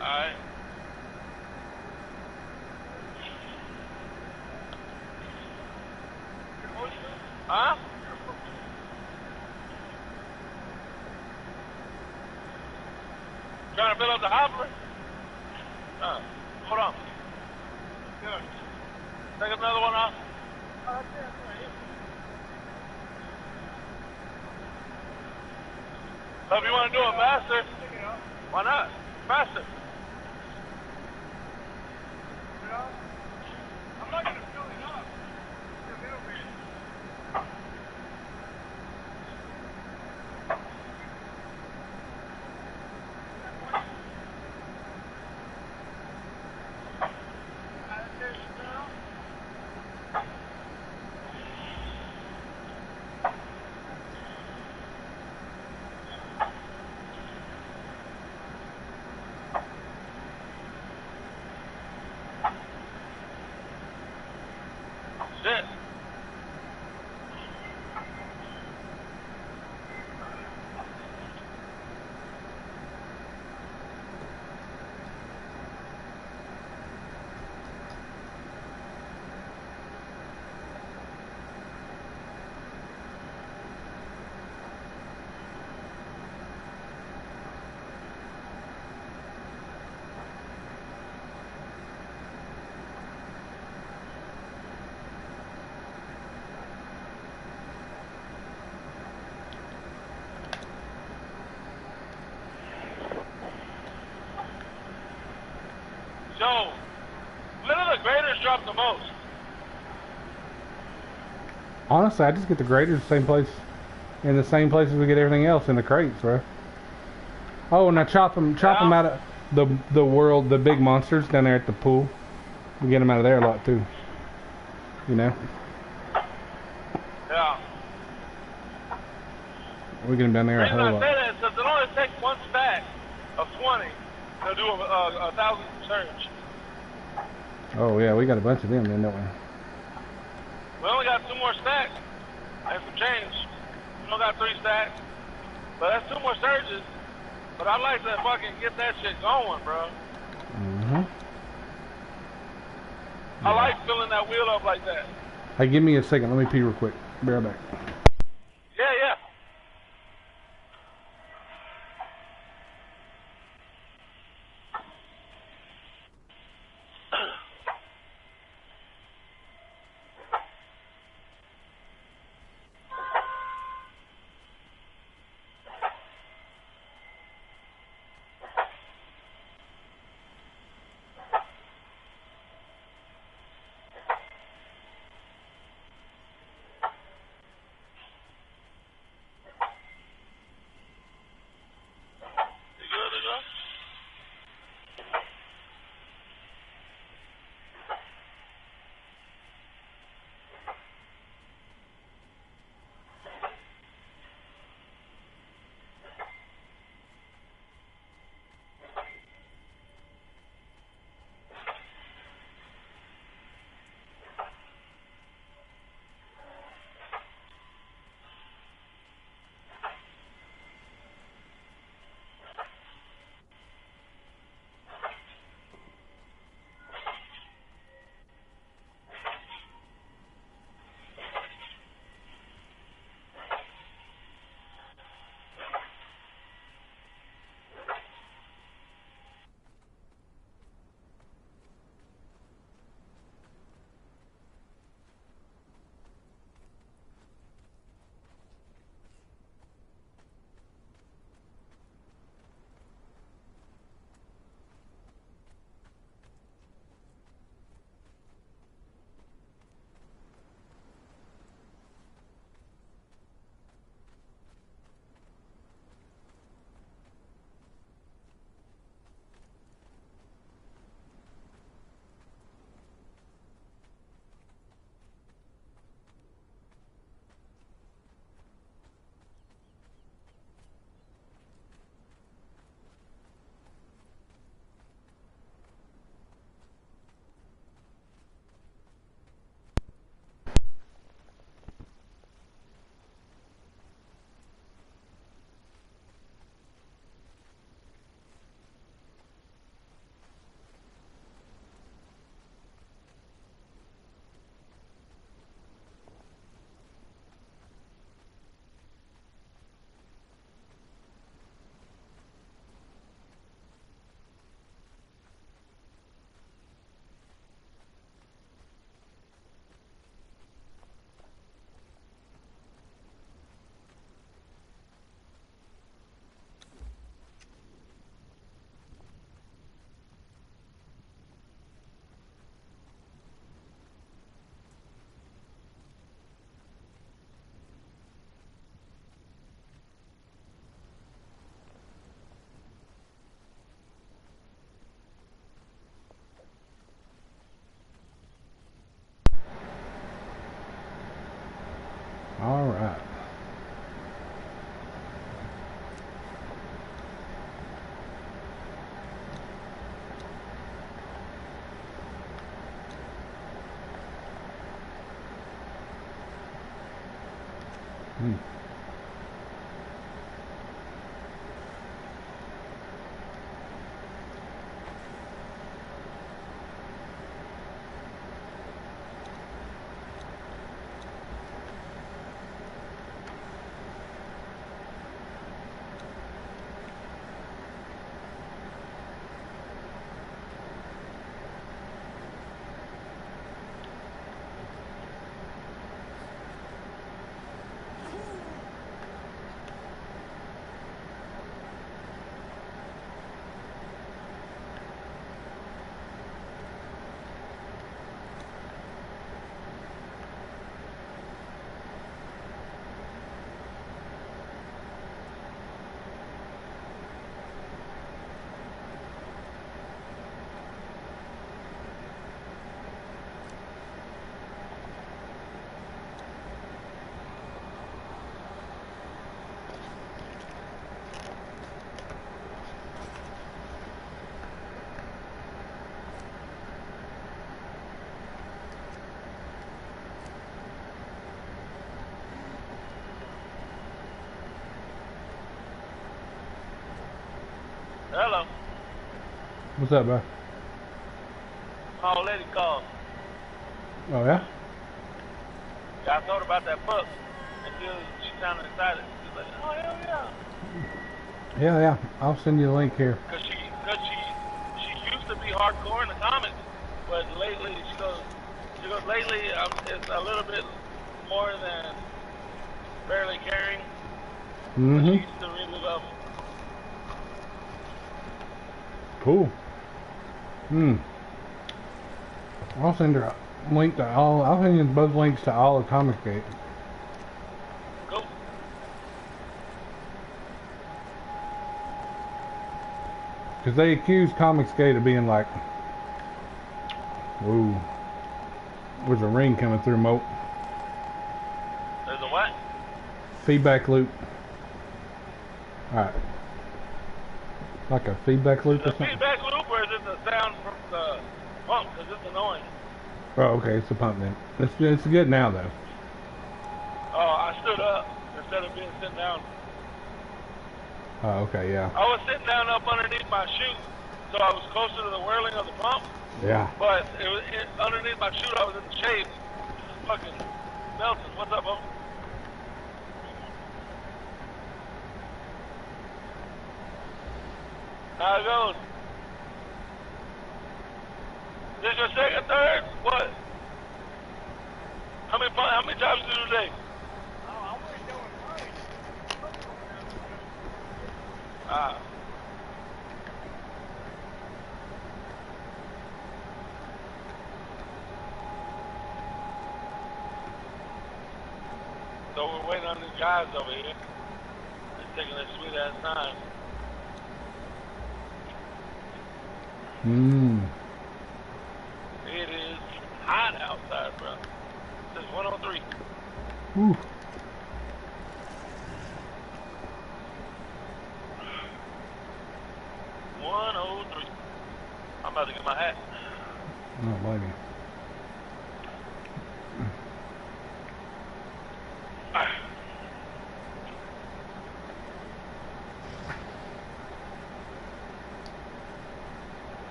Alright. Huh? Trying to fill up the hopper? Hold on. Good. Take another one out. Oh, that's it. So if you want to do it faster, why not? Faster. I'm not going to fill it up. It's a little bit. Shit. Joe, when do the graders drop the most? Honestly, I just get the graders in the same places we get everything else, in the crates, bro. Oh, and I chop them out of the big monsters down there at the pool. We get them out of there a lot too. You know. Yeah. We get them down there a The reason whole I lot. say that is because it only takes one stack of 20 to do a 1,000 surge. Oh yeah, we got a bunch of them then, don't we? We only got 2 more stacks and some change. We only got 3 stacks, but that's 2 more surges. But I'd like to fucking get that shit going, bro. Mm-hmm. I like filling that wheel up like that. Hey, give me a second. Let me pee real quick. Be right back. Yeah, yeah. Hmm. Hello. What's up, bro? My old lady called. Oh, yeah? Yeah, I told her about that book. And she sounded excited. She was like, oh, hell yeah. Yeah, yeah. I'll send you the link here. Because she used to be hardcore in the comics. But lately, she goes, lately, it's a little bit more than barely caring. But she used to really love them. Cool. I'll send her a link to all. I'll send you both links to all of Comicsgate. Cool. Because they accuse Comicsgate of being like, whoa, there's a ring coming through, Moat. There's a what? Feedback loop. Alright. Like a feedback loop or something? Feedback loop, or is it the sound from the pump? Because it's annoying. Oh, okay, it's the pump then. It's good now, though. Oh, I stood up instead of being sitting down. Oh, okay, yeah. I was sitting down up underneath my chute, so I was closer to the whirling of the pump. Yeah. But underneath my chute, I was in the shade. Fucking Nelson, what's up, homie? How it goes? This your second, third? What? How many jobs do you do today? Oh, I was doing great. Ah. So we're waiting on these guys over here. They're taking their sweet ass time. It is hot outside, bro. It's 103. Whew. I'm about to get my hat. I don't blame you.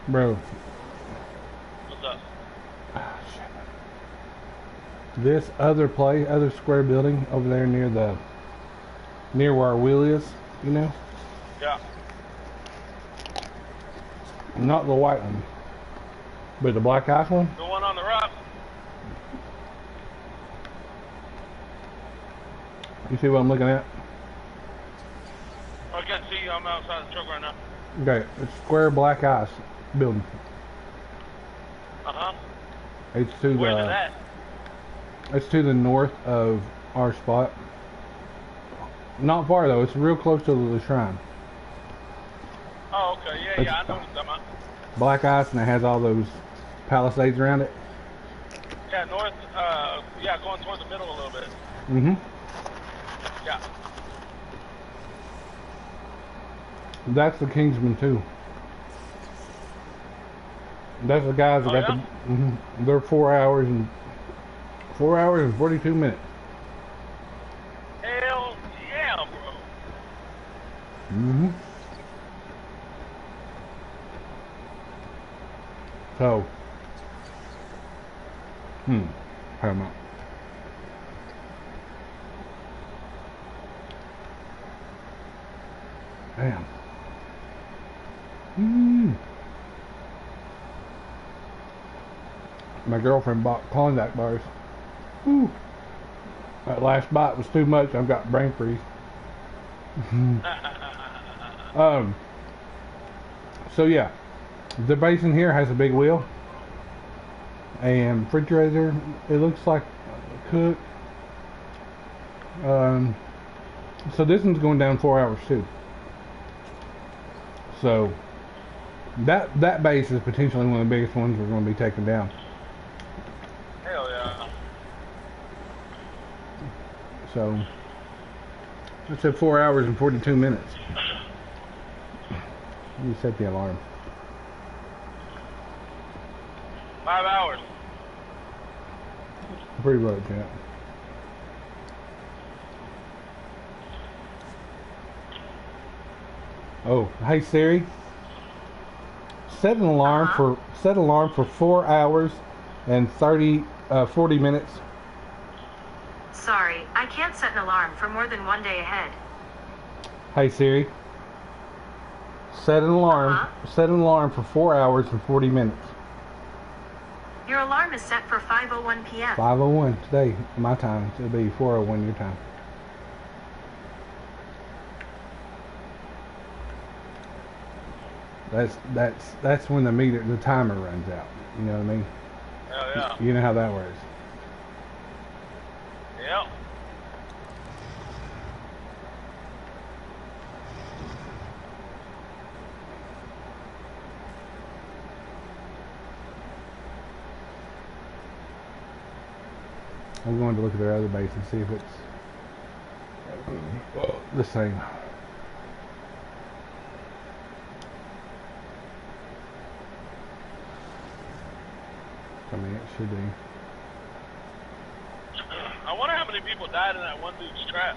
Bro. What's up? Ah, shit. This other square building over there near where our wheel is, you know? Yeah. Not the white one, but the black ice one. The one on the rock? You see what I'm looking at? I can't see you. I'm outside the truck right now. Okay, it's square black ice building. Uh-huh. It's to Where's it the at? it's to the north of our spot. Not far though. It's real close to the shrine. Oh, okay. Yeah, It's yeah. I know what you're talking about. black ice and it has all those palisades around it. Yeah, north. Yeah, going towards the middle a little bit. Mm-hmm. Yeah. That's the Kingsman too. That's the guys that Oh, got yeah? the. They're 4 hours and 42 minutes. Hell yeah, bro. Mm-hmm. So, paramount. Damn. My girlfriend bought Klondike bars. Woo. That last bite was too much. I've got brain freeze. So yeah, the basin here has a big wheel and refrigerator. It looks like cook. So this one's going down 4 hours too. So that base is potentially one of the biggest ones we're going to be taking down. Hell yeah. So I said 4 hours and 42 minutes. You set the alarm. 5 hours. Pretty much, yeah. Oh, hey Siri. Set an alarm for 4 hours and 40 minutes. Sorry, I can't set an alarm for more than 1 day ahead. Hey Siri. Set an alarm. Set an alarm for 4 hours and 40 minutes. Your alarm is set for 5:01 p.m. 5:01 today, my time. It'll be 4:01 your time. That's when the timer runs out. You know what I mean? Hell yeah. You know how that works. Yep. I'm going to look at their other base and see if it's the same. I mean, it should be. I wonder how many people died in that one dude's trap.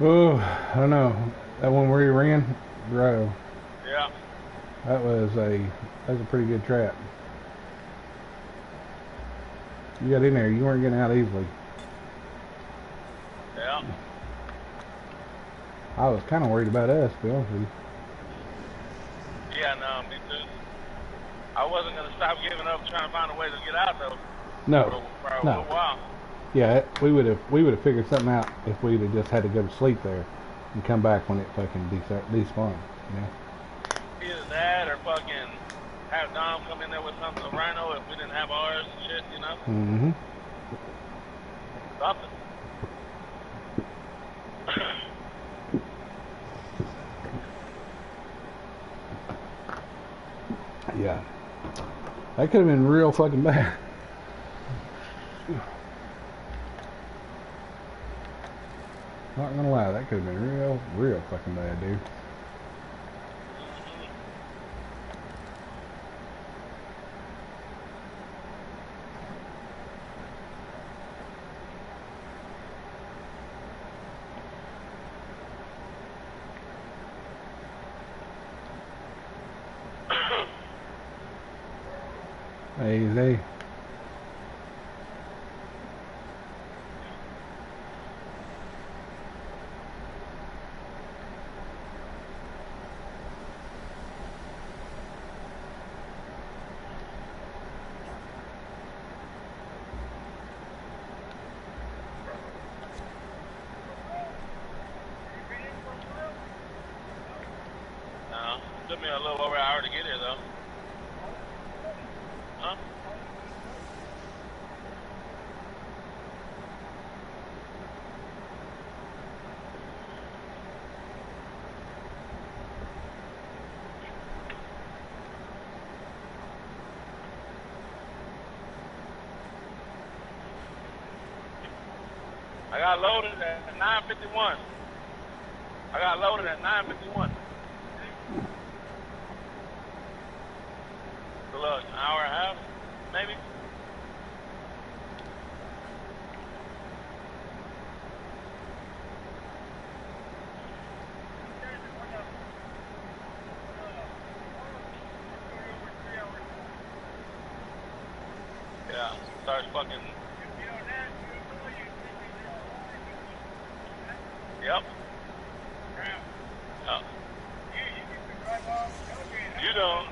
Oh, I don't know. That one where he ran, bro. Yeah. That was a pretty good trap. You got in there. You weren't getting out easily. Yeah. I was kind of worried about us, to be honest with you. Yeah, no, me too. I wasn't going to stop giving up trying to find a way to get out, though. No. For a No. little while. Yeah, we would have figured something out if we'd have just had to go to sleep there and come back when it fucking despawned. You know? Either that or fucking have Dom come in there with something, a rhino, if we didn't have ours and shit, you know? Mm-hmm. Something. Yeah. That could have been real fucking bad. Not gonna lie, that could have been real fucking bad, dude. Easy. No, it took me a little over an hour to get here, though. Huh? I got loaded at 9:51. I got loaded at 9:51. So look, an hour and a half, maybe. Yeah, starts fucking. Yep. Yep. You don't.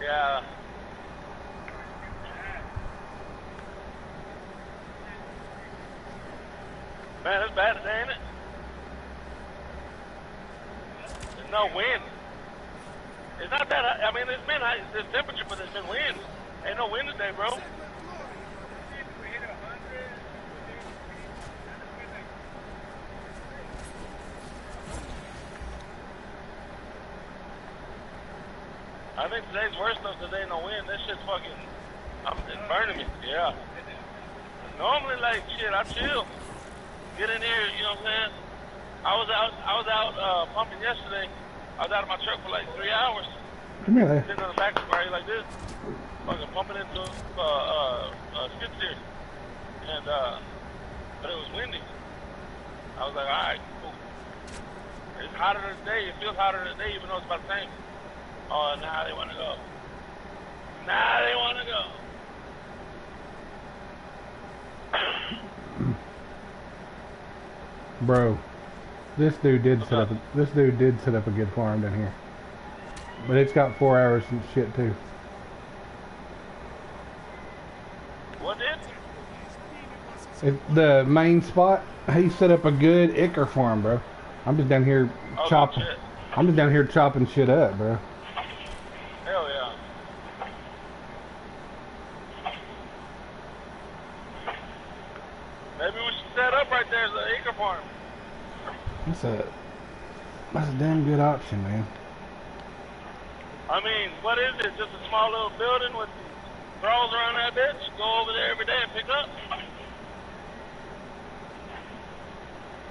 Yeah. Man, it's bad today, ain't it? There's no wind. It's not that high. I mean, it's been high. There's temperature, but there's been wind. Ain't no wind today, bro. I think today's worse though, because there ain't no wind. That shit's fucking, it's burning me. Yeah. Normally, like, shit, I chill. Get in here, you know what I'm saying? I was out pumping yesterday. I was out of my truck for like 3 hours. Come here. Sitting on the back of the car like this. Fucking pumping into skid steer. And, but it was windy. I was like, alright, cool. It's hotter today. It feels hotter today, even though it's about the same. Oh, now they want to go. Now they want to go. Bro, this dude did set up. This dude did set up a good farm down here, but it's got 4 hours and shit too. What did? The main spot, he set up a good acre farm, bro. I'm just down here chopping. Shit. I'm just down here chopping shit up, bro. Hell yeah. Maybe we should set up right there as an acre farm. That's a damn good option, man. I mean, what is it? Just a small little building with throws around that bitch? Go over there every day and pick up?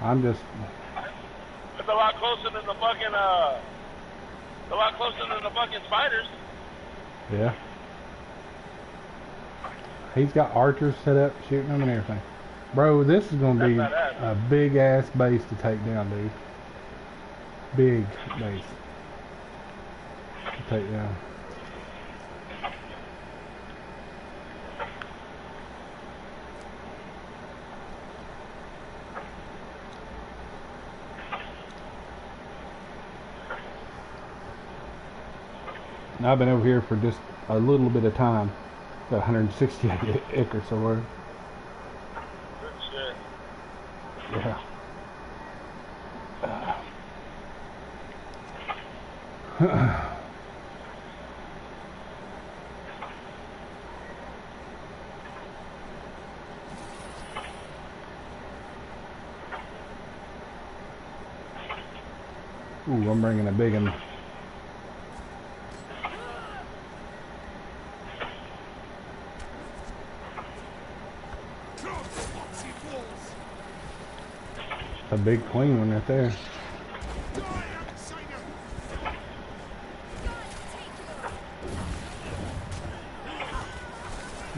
I'm just. It's a lot closer than the fucking, spiders. Yeah. He's got archers set up, shooting them and everything. Bro, this is gonna be a big ass base to take down, dude. Big base to take down. Now, I've been over here for just a little bit of time. Got 160 acres somewhere. Good shit. Yeah. Ooh, I'm bringing a big one. A big queen one right there.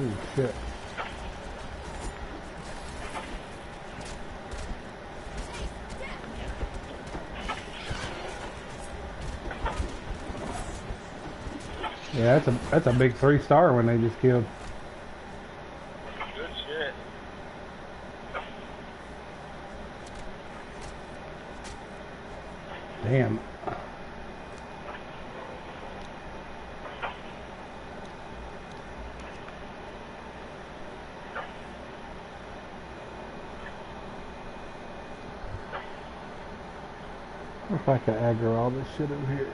Ooh, shit. Yeah, that's a big 3-star one they just killed. Good shit. Damn. What if I could aggro all this shit over here?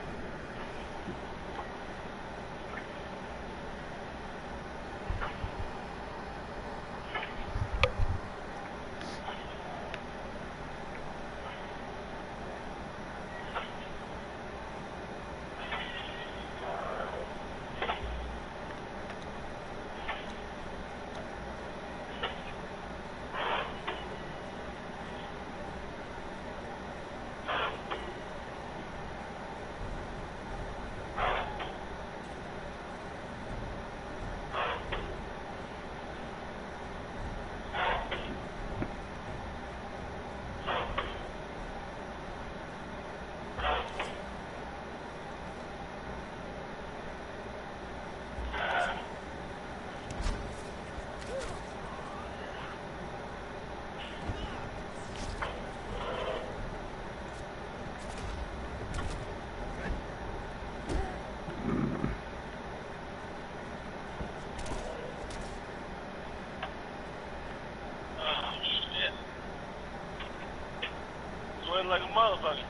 sweating like a motherfucker.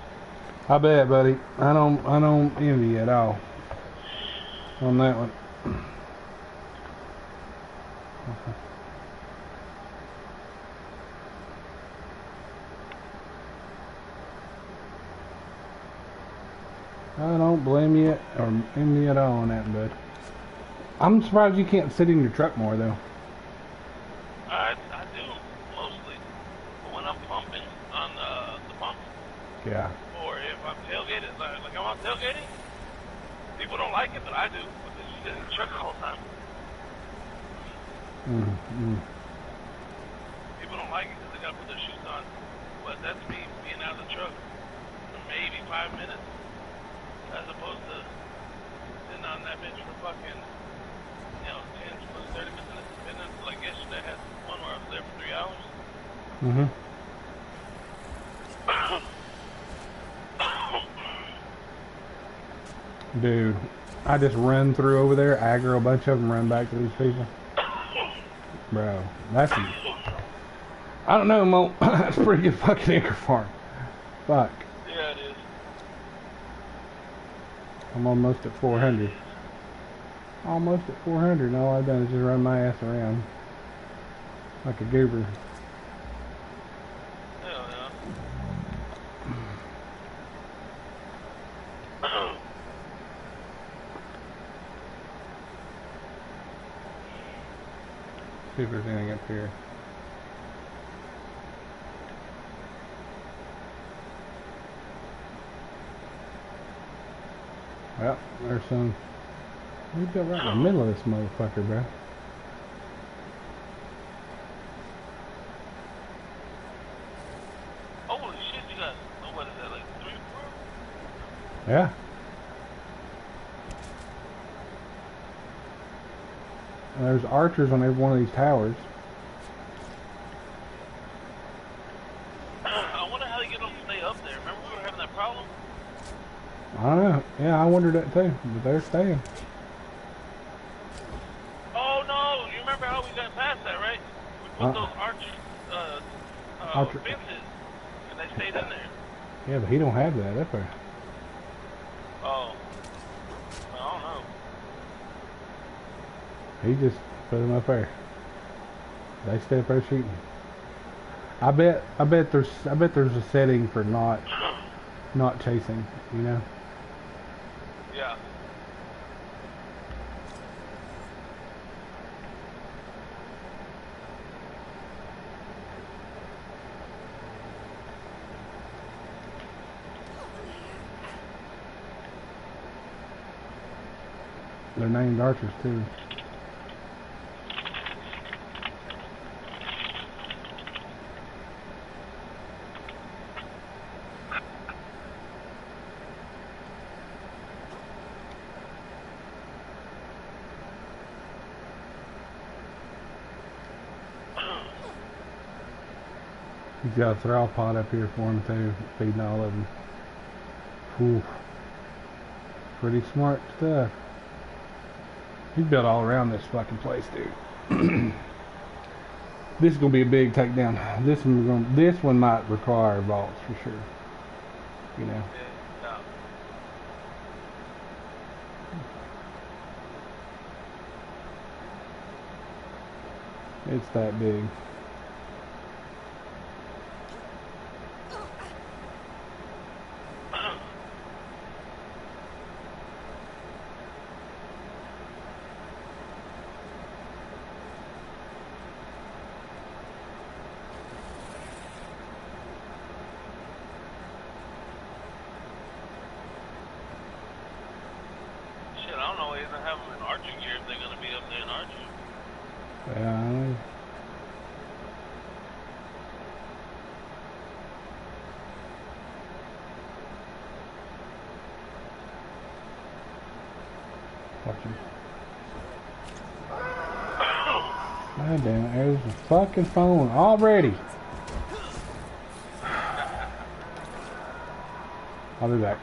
I bet, buddy. I don't envy you at all on that one. I don't blame you or envy you at all on that, bud. I'm surprised you can't sit in your truck more, though. I do, mostly. But when I'm pumping on the pump, Yeah. or if I'm tailgating, like I'm out tailgating, people don't like it, but I do. Because you sit in the truck all the time. People don't like it because they got to put their shoes on. But that's me being out of the truck for maybe 5 minutes, as opposed to sitting on that bitch for fucking, 10 plus 30 minutes. Like yesterday, I had one where I was there for 3 hours. Dude, I just run through over there, aggro a bunch of them, run back to these people. Bro, that's... I don't know, Mo. That's a pretty good fucking anchor farm. Fuck. Yeah, it is. I'm almost at 400. Almost at 400, and all I've done is just run my ass around. Like a goober. Hell yeah. See if there's anything up here. Well, there's some. We built right in the middle of this motherfucker, bro. Holy shit, you got, what is that, like 3, 4? Yeah. And there's archers on every one of these towers. I wonder how they get them to stay up there. Remember we were having that problem? I don't know. Yeah, I wondered that too. But they're staying. Oh no, you remember how we got past that, right? We put those Archer fences, and they stayed in there. Yeah, but he don't have that up there. Oh. I don't know. He just put them up there. They stay up there shooting. I bet there's a setting for not chasing, you know? Yeah. They're named archers too. He's got a thrall pot up here for him too, feeding all of them. Whew. Pretty smart stuff. He's built all around this fucking place, dude. This is gonna be a big takedown. This one might require vaults for sure. You know. Yeah. It's that big. I don't know why he doesn't have them in archer gear if they're going to be up there in archer. Yeah. Watch him. God damn it, there's the fucking phone already. I'll be back.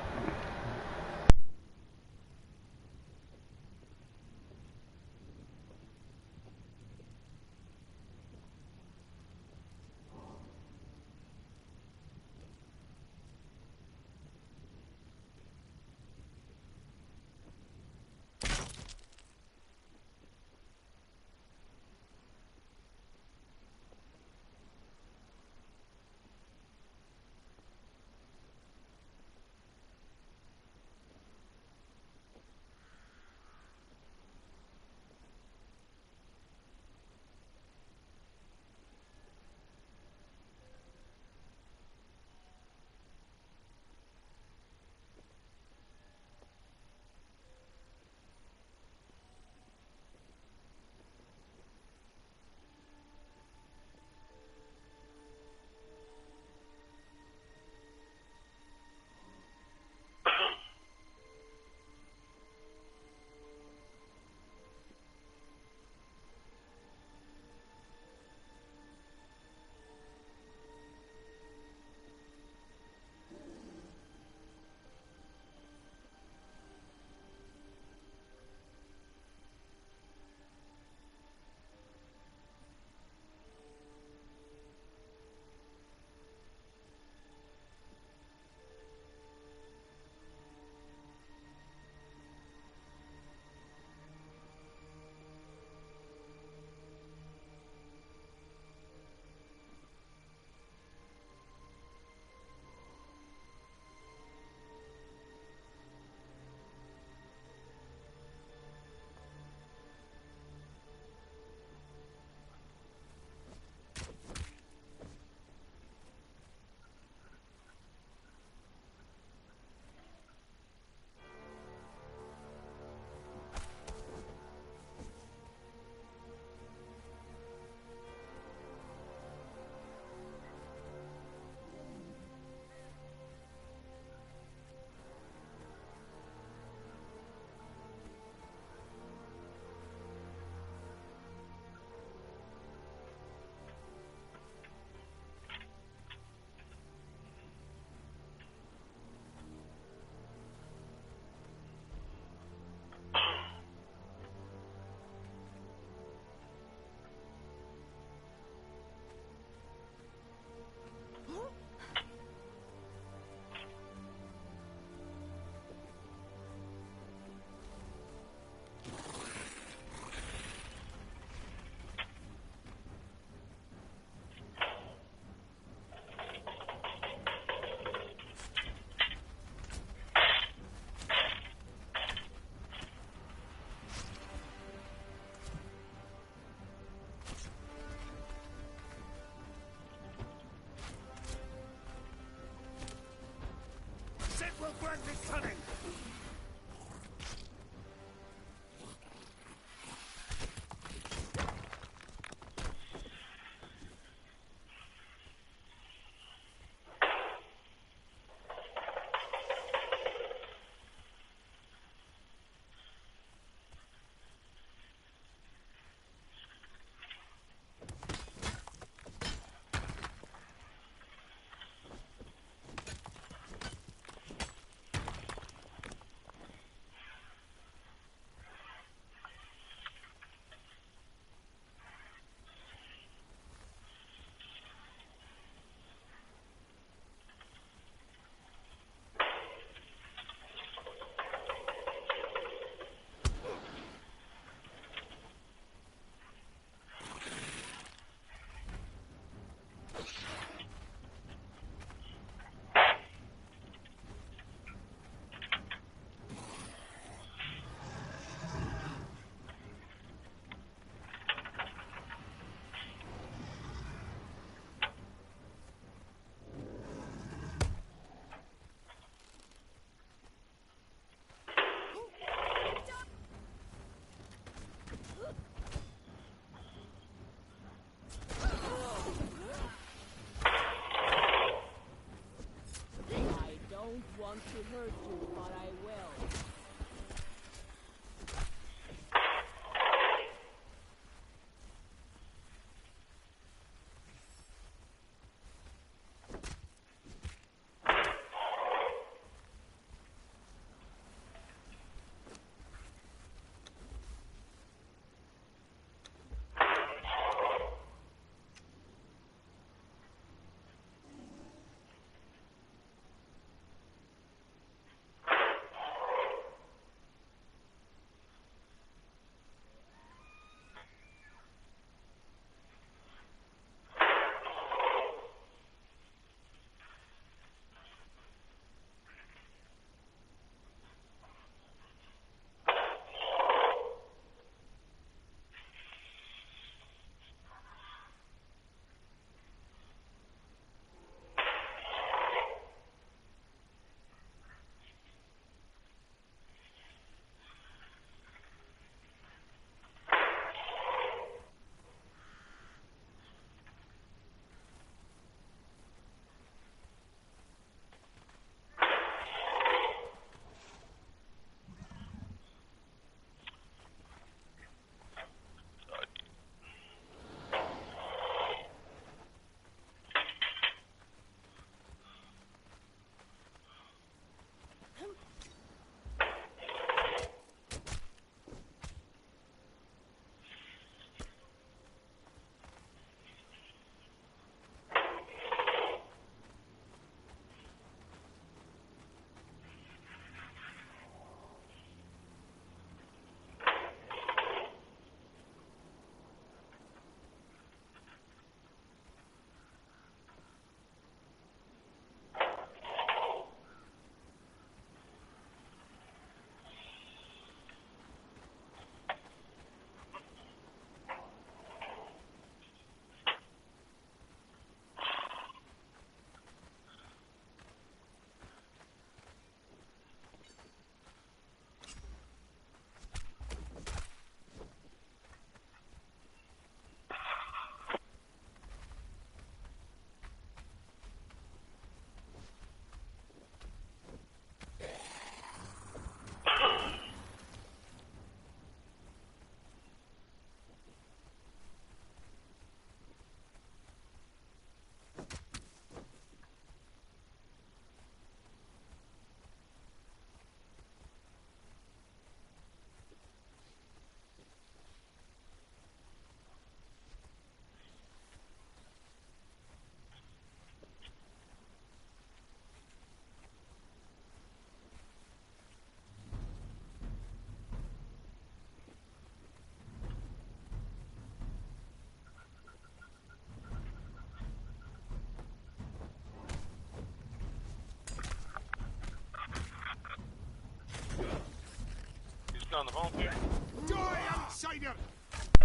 on the phone too?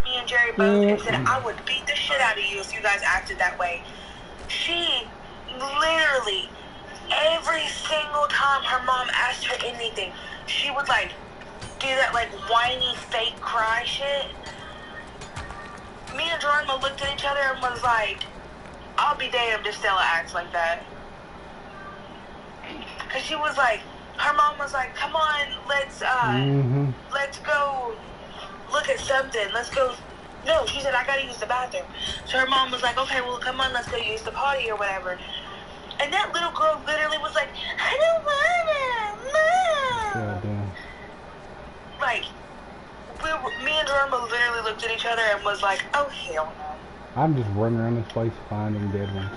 Me and Jerry both and said, I would beat the shit out of you if you guys acted that way. She literally, every single time her mom asked her anything, she would like do that like whiny fake cry shit. Me and Geronimo looked at each other and was like, I'll be damned if Stella acts like that. Cause she was like, her mom was like, come on, let's go look at something. Let's go. No, she said, I gotta use the bathroom. So her mom was like, okay, well, come on, let's go use the potty or whatever. And that little girl literally was like, I don't wanna, Mom. Damn. Like, me and Geronimo literally looked at each other and was like, oh, hell no. I'm just running around this place finding dead ones.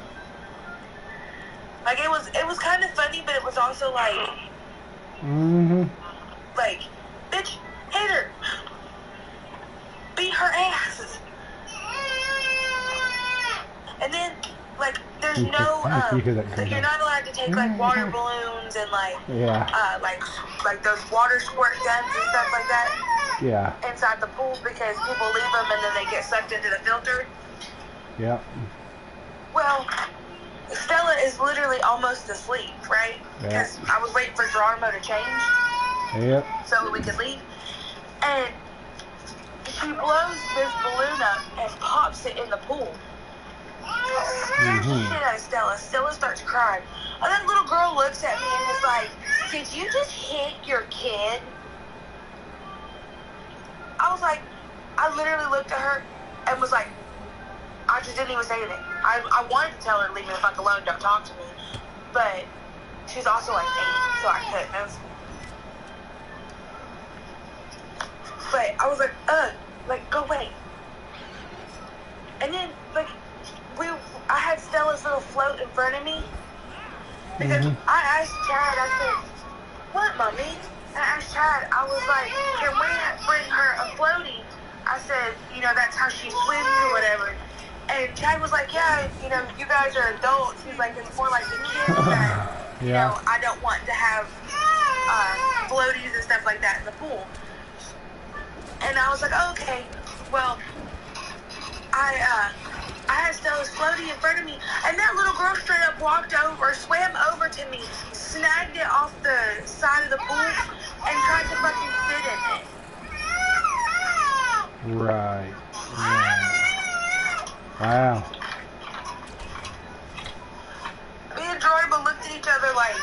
Like, it was kind of funny, but it was also like, like, bitch, hit her. Beat her ass. And then, like, there's no, you're not allowed to take, like, water balloons and, like, like those water squirt guns and stuff like that. Yeah. Inside the pool because people leave them and then they get sucked into the filter. Yeah. Well, Stella is literally almost asleep, right? Because I was waiting for Geronimo to change. Yep. So we could leave. And she blows this balloon up and pops it in the pool. Shit out of Stella. Stella starts crying. And that little girl looks at me and is like, did you just hit your kid? I was like, I literally looked at her and was like, I just didn't even say anything. I wanted to tell her to leave me the fuck alone, don't talk to me. But she's also like 8, so I couldn't have. But I was like, go away. And then, like, I had Stella's little float in front of me. Because I asked Chad, I said, what, Mommy? And I asked Chad, I was like, can we bring her a floaty? I said, you know, that's how she swims or whatever. And Chad was like, yeah, you know, you guys are adults. He's like, it's more like the kids that, you know, I don't want to have floaties and stuff like that in the pool. And I was like, okay, well, I had Stella's floaty in front of me, and that little girl straight up swam over to me, snagged it off the side of the pool, and tried to fucking sit in it. Right. Wow. Me and Geronimo looked at each other like,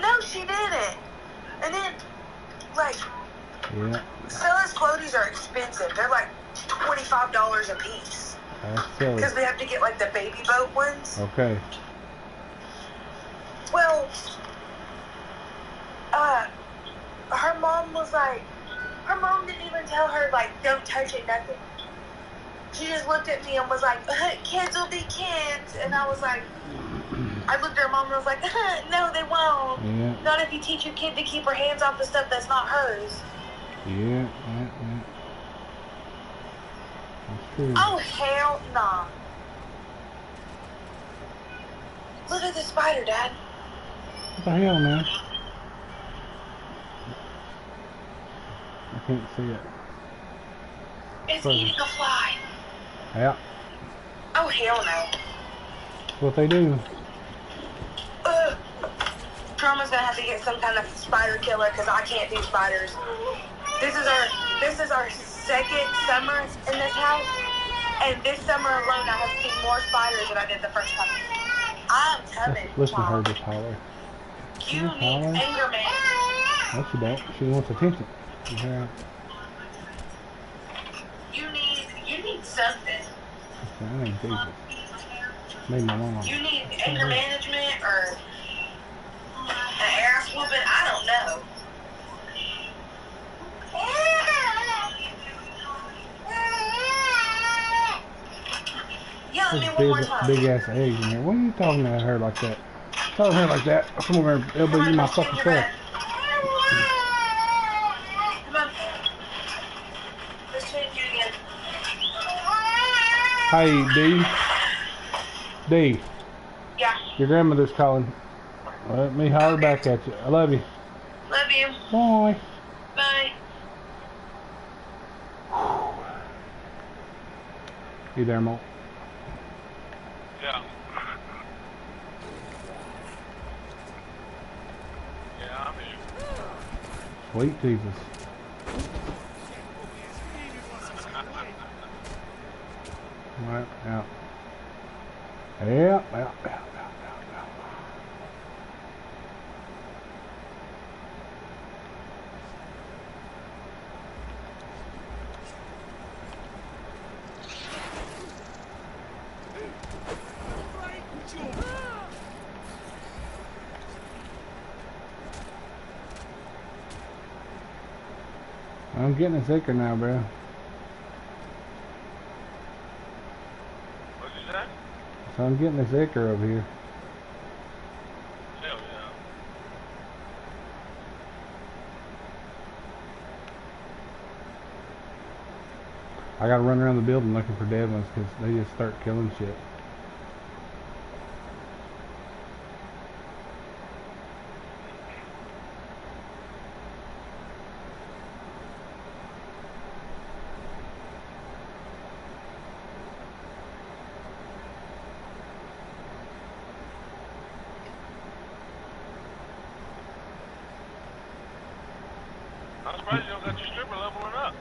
no, she didn't. And then, like, Stella's floaties are expensive. They're like $25 a piece. That's silly. Because we have to get like the baby boat ones. Okay. Well, her mom was like, her mom didn't even tell her, like, don't touch it, nothing. She just looked at me and was like, kids will be kids. And I was like, I looked at her mom and was like, no, they won't. Yeah. Not if you teach your kid to keep her hands off the stuff that's not hers. Yeah. That's true. Oh, hell nah. Look at the spider, Dad. What the hell, man? I can't see it. It's eating a fly. Yeah. Oh, hell no. That's what they do. Drama's gonna have to get some kind of spider killer because I can't do spiders. This is our second summer in this house, and this summer alone I have seen more spiders than I did the first time. I'm coming. Listen to her just holler. You need anger management. No, she don't. She wants attention. Yeah. You need something. I ain't Jesus. Maybe my mom. You need anger management or an ass whooping. I don't know. Yell at me one more time. Big ass eggs in here. What are you talking to her like that? Talking to her like that. I'll come over and elbow you my fucking face. Come on. Let's change you again. Hey, D. D. Yeah. Your grandmother's calling. Let me holler back at you. I love you. Love you. Bye. You there, Mo? Yeah. Yeah, I'm here. Sweet Jesus. Right, yeah. Yeah. I'm getting thicker now, bro. What'd you say? So I'm getting thicker over here. Hell yeah. I gotta run around the building looking for dead ones because they just start killing shit. I'm surprised you don't got your stripper leveling up.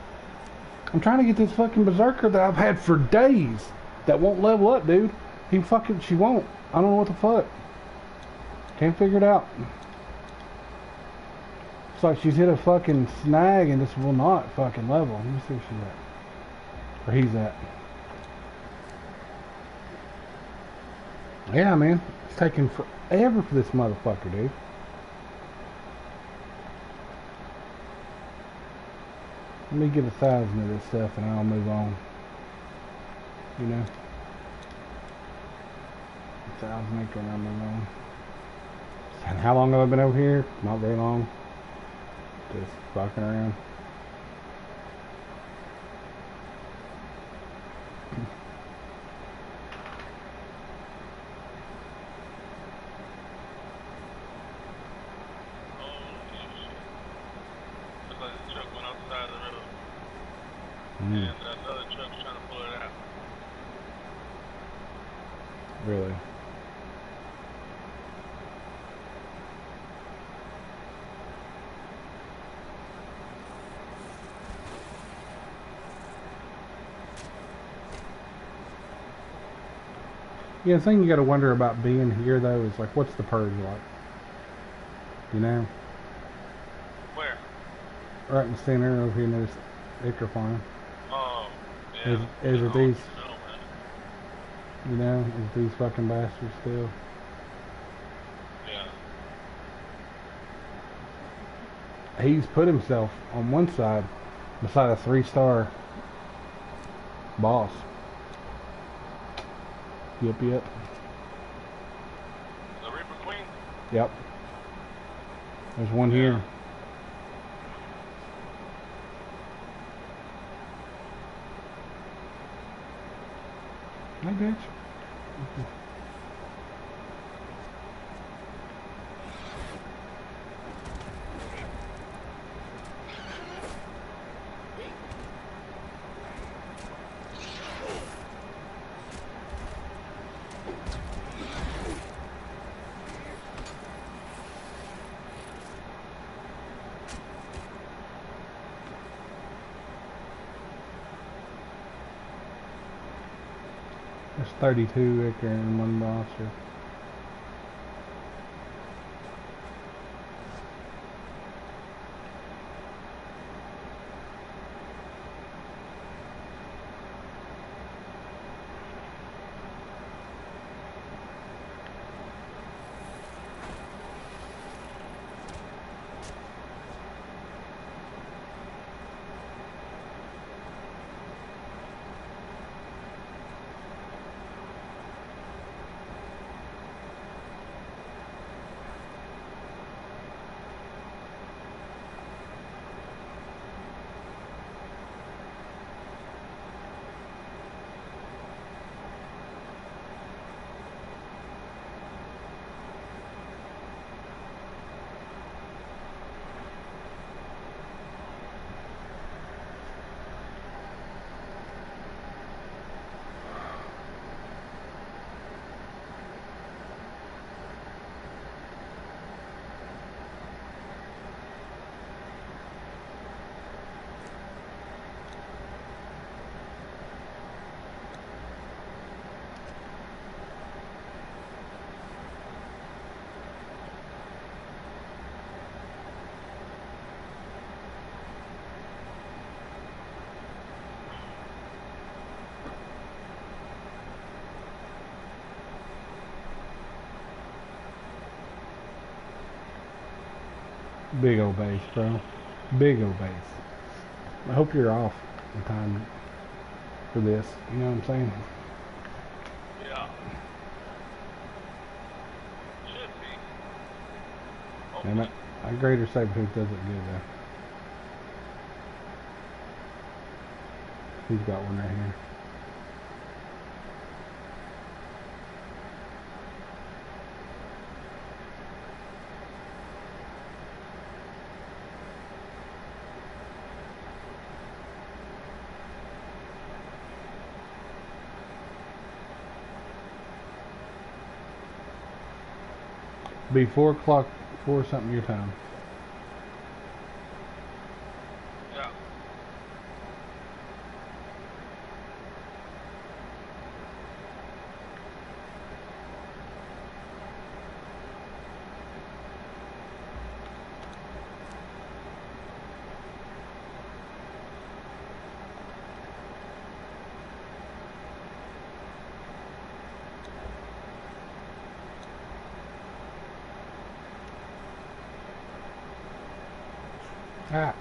I'm trying to get this fucking berserker that I've had for days that won't level up, dude. She won't. I don't know what the fuck. Can't figure it out. It's like she's hit a fucking snag and just will not fucking level. Let me see where she's at. Where he's at. Yeah, man. It's taking forever for this motherfucker, dude. Let me get 1,000 of this stuff and I'll move on. You know? 1,000 acre and I'll move on. And how long have I been over here? Not very long. Just fucking around. And another truck's trying to pull it out. Really? Yeah, the thing you gotta wonder about being here though is like, what's the purge like? You know? Where? Right in the center over here near this acre farm. Oh, yeah. Is it these? No, man. You know, is these fucking bastards still? Yeah. He's put himself on one side beside a 3-star boss. Yep. The Reaper Queen? Yep. There's one here. Hey, bitch. There's 32 acre and one monster. Big old bass, bro. Big old bass. I hope you're off in time for this. You know what I'm saying? Yeah. Should be. And Hopefully. my greater saber-tooth does look good though. He's got one right here. Be 4 o'clock, 4 something your time. Yeah. Ah.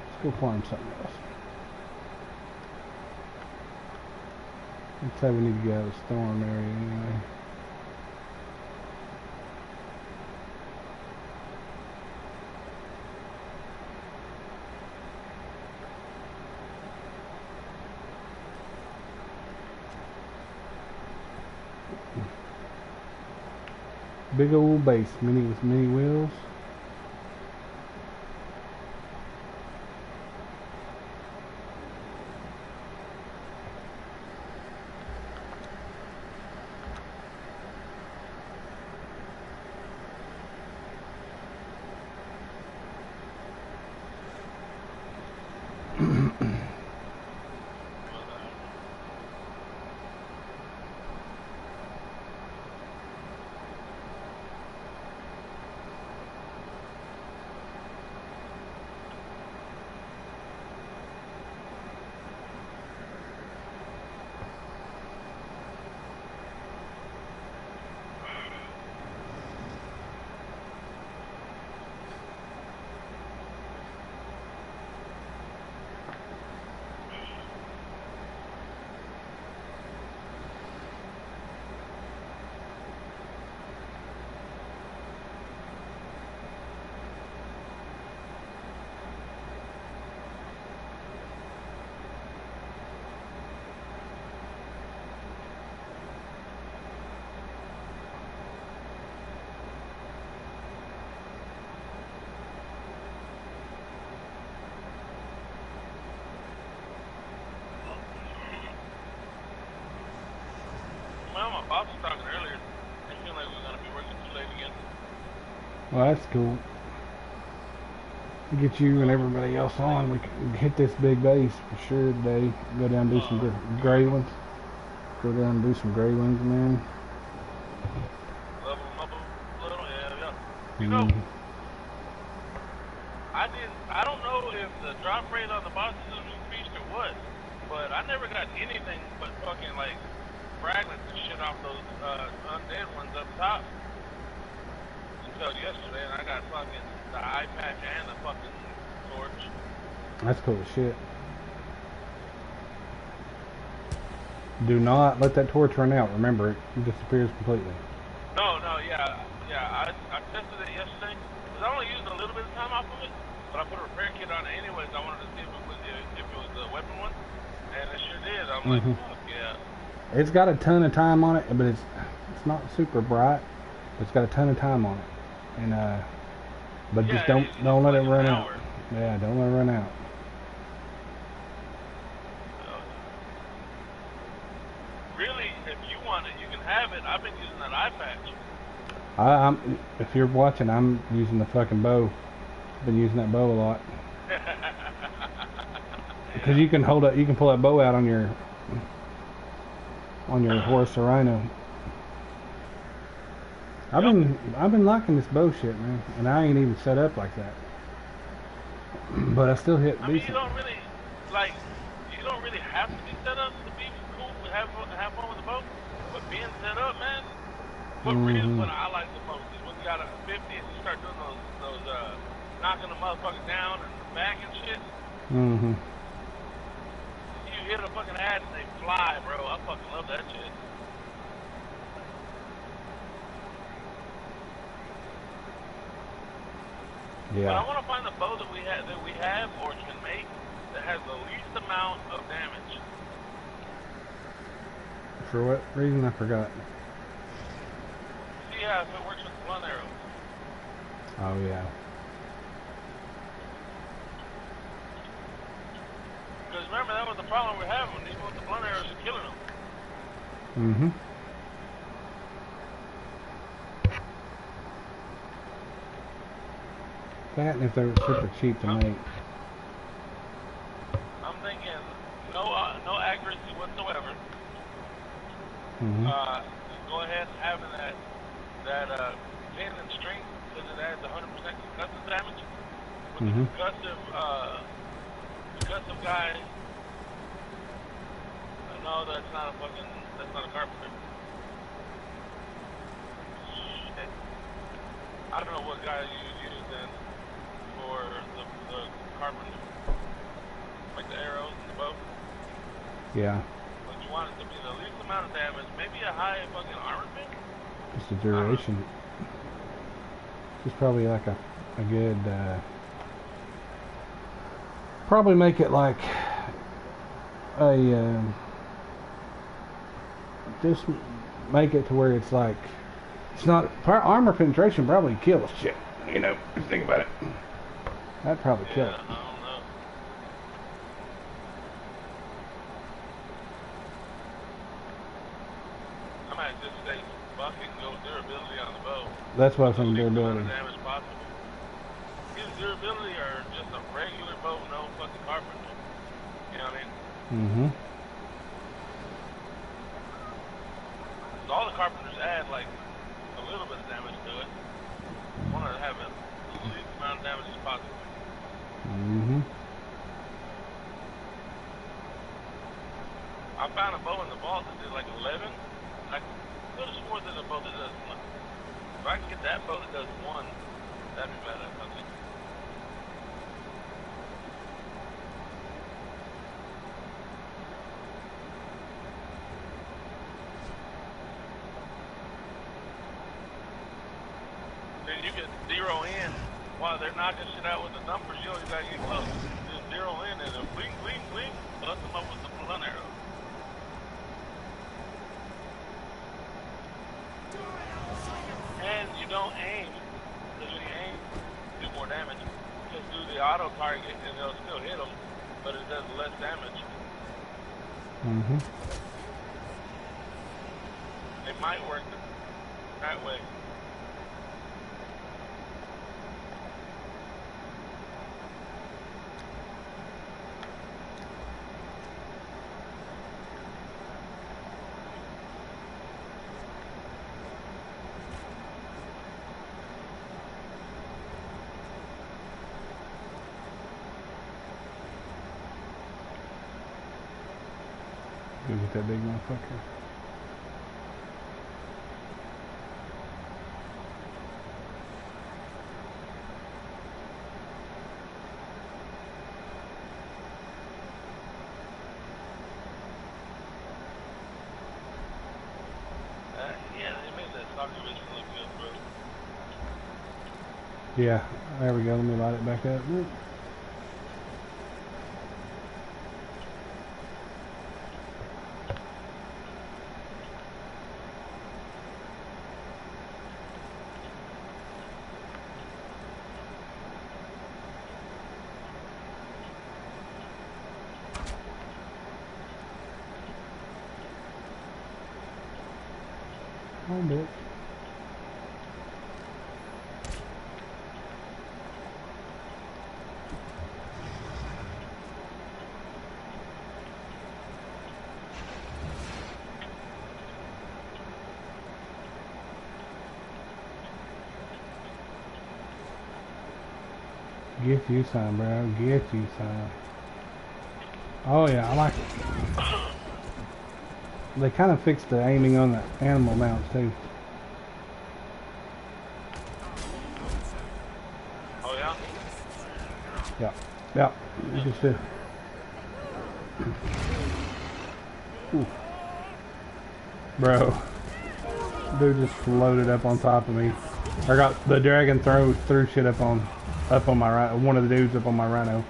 Let's go find something else. Looks like we need to get out of the storm area anyway. Big old base, mini with many wheels. Well, my boss was talking earlier. I feel like we're gonna be working too late again. Well, that's cool. Get you and everybody else on. We can hit this big base for sure today. Go down and do some gray ones. Go down and do some gray ones, man. Level them up a little. Yeah. You know, I don't know if the drop rate on the boxes is increased or what, but I never got anything but fucking like fragments and shit off those undead ones up top until yesterday, and I got fucking the eye patch and the fucking torch. That's cool as shit. Do not let that torch run out. Remember, it disappears completely. No, yeah. I tested it yesterday. Cause I only used a little bit of time off of it, but I put a repair kit on it anyways. I wanted to see if it was the weapon one, and it sure did. I'm like, fuck yeah. It's got a ton of time on it, but it's not super bright. It's got a ton of time on it, and but Yeah, just don't let it run out. Hour. Yeah, don't let it run out. Really, if you want it, you can have it. I've been using that eye patch. If you're watching, I'm using the fucking bow. I've been using that bow a lot. Because you can hold it, you can pull that bow out on your horse or rhino. I've been liking this bow shit, man, and I ain't even set up like that. But I still hit decent. You don't really have to be set up to be cool. Have fun with the bow. But being set up, man, what I like the most is when you got a 50 and you start doing those knocking the motherfucker down and back and shit. Mm-hmm. You hit a fucking ad and they fly, bro. I fucking love that shit. Yeah. But I want to find the bow that we have or can make that has the least amount of damage. For what reason? I forgot. See how if it works with blunt arrows. Oh yeah. Because remember, that was the problem we're having. Even with the blunt arrows, are killing them. Mm-hmm. That and if they were super cheap to make. I'm thinking no accuracy whatsoever. Mm-hmm. Go ahead and having that 10 and strength because it adds 100% concussive damage. With the concussive guy. No, that's not a carpenter. Shit. I don't know what guy you use then for the carpenter. Like the arrows and the bow. Yeah. But you want it to be the least amount of damage, maybe a high fucking armor pick? Just the duration. Just probably like a good probably make it like a just make it to where it's like it's not armor penetration probably kills shit, you know, if you think about it. That'd probably kill it. I don't know. I might just say fuck it and go durability on the bow. That's what I was thinking, durability. Damage possible. Either durability or just a regular bow, no fucking carpenter. You know what I mean? Mm-hmm. All the carpenters add like a little bit of damage to it. I want to have the least amount of damage as possible. Mm-hmm. I found a bow in the vault that did like 11. I could have swore there's a bow that does 1. If I can get that bow that does 1, that'd be better, I think. You can zero in while they're knocking shit out with the numbers. You always gotta get close. Just zero in and then blink, blink, blink, bust them up with the blunt arrow. And you don't aim, because when you aim, you do more damage. Just do the auto target and they'll still hit them, but it does less damage. Mm-hmm. It might work that way. Go get that big motherfucker. Yeah, they made that soccer vision look good, bro. Yeah, there we go. Let me light it back up. Oh, bitch. Get you some, bro. Get you some. Oh yeah, I like it. They kind of fixed the aiming on the animal mounts too. Oh yeah? Yeah. Yeah. You can see. Ooh. Bro. Dude just floated up on top of me. I got the dragon threw shit up on my right. One of the dudes up on my rhino.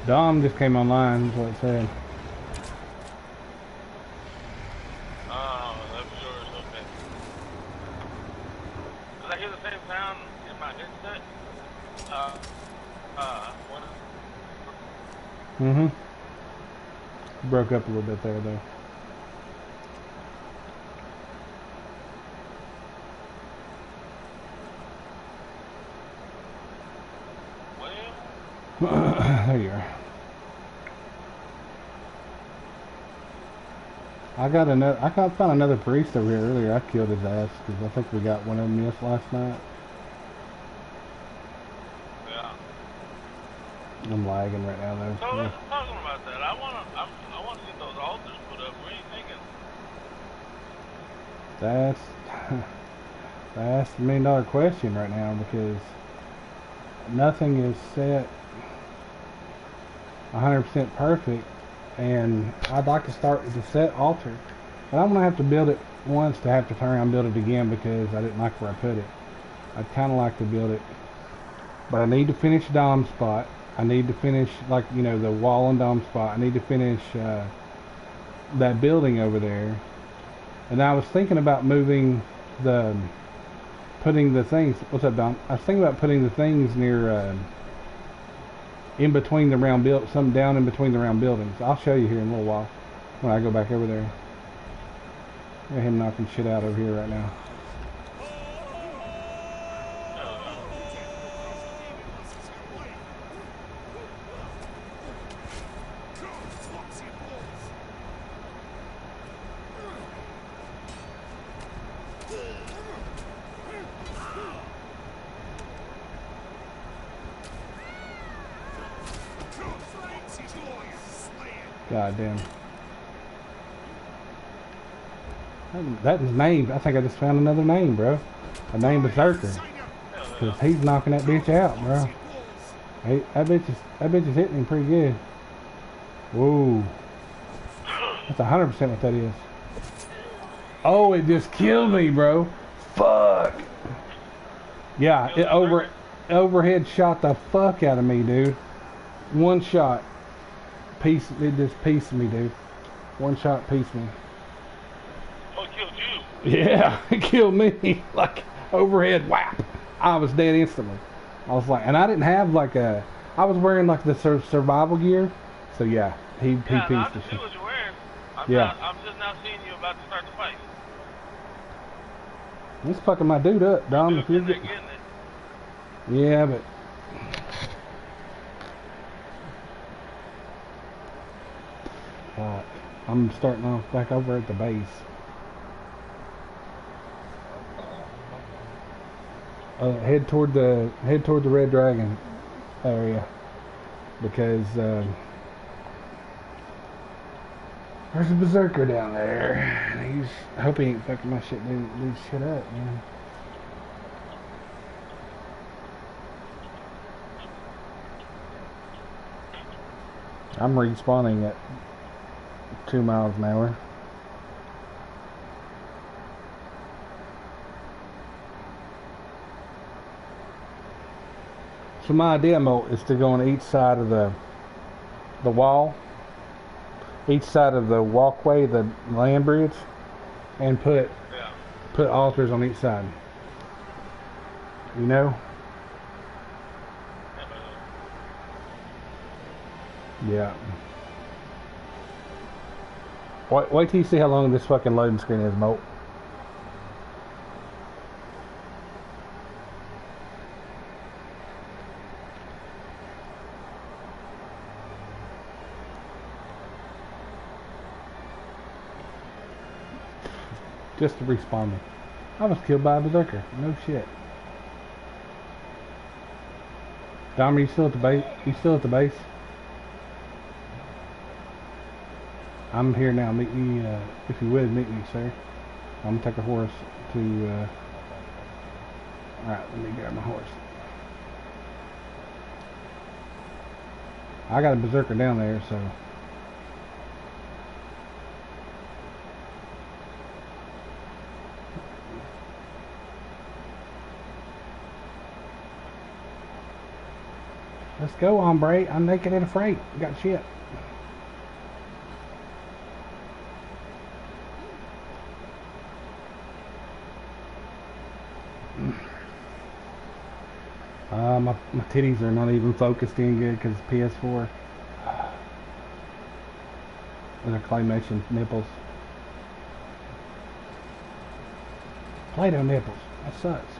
Dom just came online, is what it said. Oh, that's yours, okay. Did I hear the same sound in my headset? What is... Broke up a little bit there, though. There you are. I found another priest over here earlier. I killed his ass because I think we got one of them last night. Yeah. I'm lagging right now though. So let's talking about that. I want to get those altars put up. What are you thinking? That's the $1,000,000 question right now because nothing is set 100% perfect, and I'd like to start with the set altar. And I'm gonna have to build it once to have to turn around and build it again because I didn't like where I put it. I'd kind of like to build it, but I need to finish Dom's spot. I need to finish, like, you know, the wall and Dom's spot. I need to finish that building over there. And I was thinking about putting the things. What's up, Dom? I was thinking about putting the things near. In between the round some down in between the round buildings. I'll show you here in a little while when I go back over there. Got him knocking shit out over here right now. God damn. That is named. I think I just found another name, bro. A name Berserker. Because he's knocking that bitch out, bro. Hey, that bitch is hitting him pretty good. Whoa. That's 100% what that is. Oh, it just killed me, bro. Fuck. Yeah, it overhead shot the fuck out of me, dude. One shot. It just pieced me, dude. One shot pieced me. Oh, it killed you? Yeah, it killed me. Like, overhead whap. I was dead instantly. I was like, and I didn't have like I was wearing like the survival gear. So yeah, he pieced the me. see what you're wearing. I'm just now seeing you about to start the fight. He's fucking my dude up, Dom. If you're getting it. Yeah, but I'm starting off back over at the base. Head toward the Red Dragon area because there's a berserker down there, and I hope he ain't fucking my shit, dude shit up, man. I'm respawning at 2 miles an hour. So my idea, Mo, is to go on each side of the wall, each side of the walkway, the land bridge, and put altars on each side. You know? Yeah. Wait till you see how long this fucking loading screen is, Mo. Just to respawn me. I was killed by a berserker. No shit. Dom, are you still at the base? You still at the base? I'm here now. Meet me, if you would, meet me, sir. I'm gonna take a horse to, alright, let me grab my horse. I got a berserker down there, so. Let's go, hombre. I'm naked and afraid. Got shit. My titties are not even focused in good because PS4. And their claymation nipples. Play-Doh nipples. That sucks.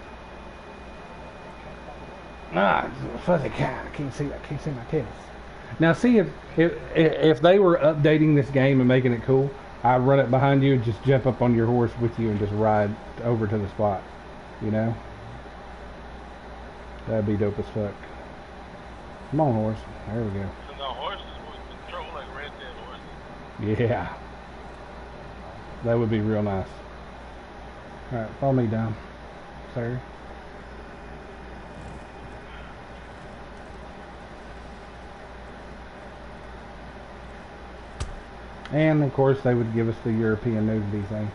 Ah, it's a fuzzy kind. I can't see my titties. Now see if they were updating this game and making it cool, I'd run it behind you and just jump up on your horse with you and just ride over to the spot. You know? That'd be dope as fuck. Come on, horse. There we go. So the horses would control like Red Dead horses. Yeah. That would be real nice. Alright, follow me down, sir. And of course they would give us the European nudity thing.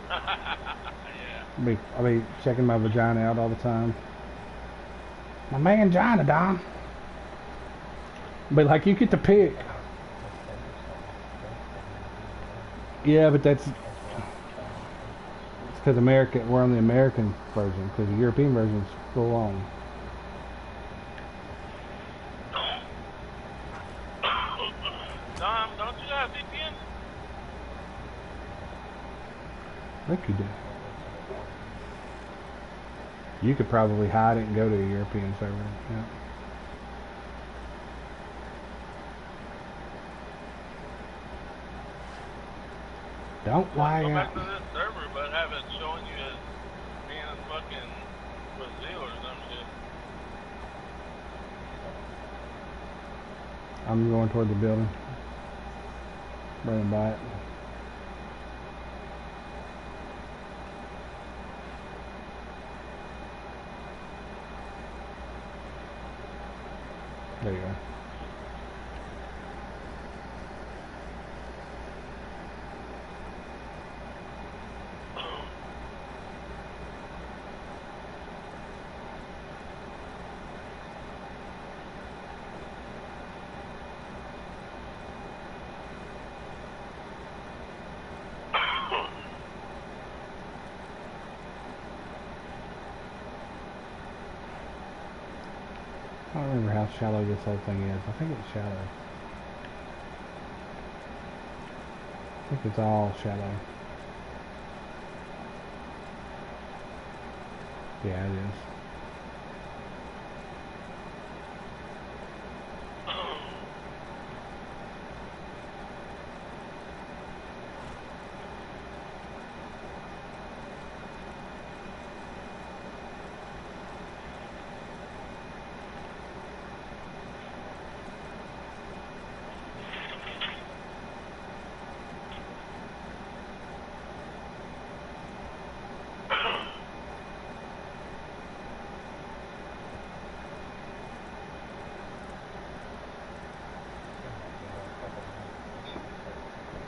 Yeah. I'll be checking my vagina out all the time. My mangina, Dom. But like, you get to pick. Yeah, but it's because we're on the American version, because the European version is full on. Dom, don't you have VPN? I think you do. You could probably hide it and go to a European server. Yeah. Don't lie Go out. back to this server, but have it showing you as being in fucking Brazil or some shit. I'm going toward the building. Running by it. There you go. I don't remember how shallow this whole thing is. I think it's shallow. I think it's all shallow. Yeah, it is.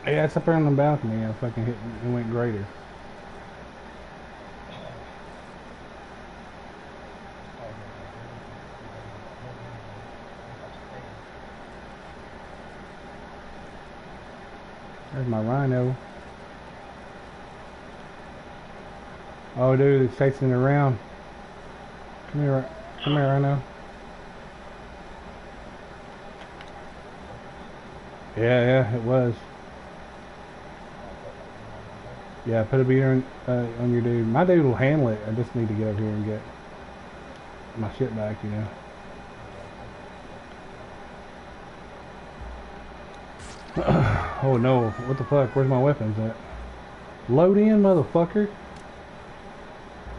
Yeah, it's up there on the balcony. I fucking hit it went greater. There's my rhino. Oh, dude, it's chasing it around. Come here, rhino. Yeah, it was. Yeah, put a beater on your dude. My dude will handle it. I just need to get over here and get my shit back, you know. Oh no, what the fuck? Where's my weapons at? Load in, motherfucker.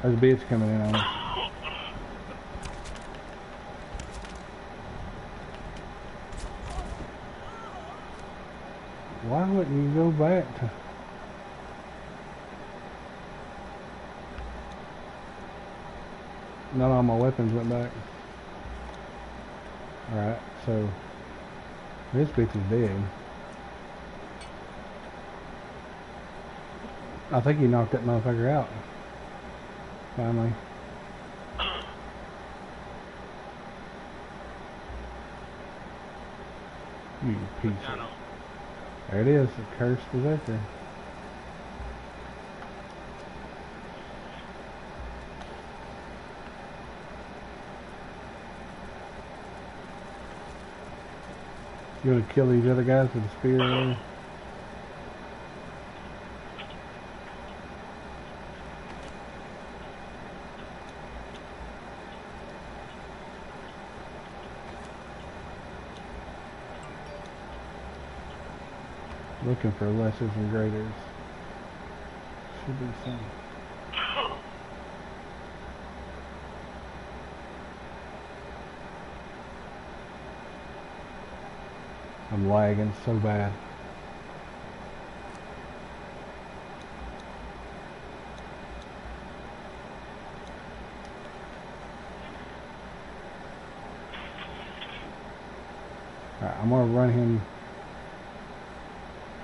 There's a bitch coming in on us. Why wouldn't you go back to... Not all my weapons went back. Alright, so... This bitch is dead. I think he knocked that motherfucker out. Finally. You piece of... There it is, the cursed berserker. You want to kill these other guys with a spear there? Looking for lessers and graders. Should be some. I'm lagging so bad. Alright, I'm gonna run him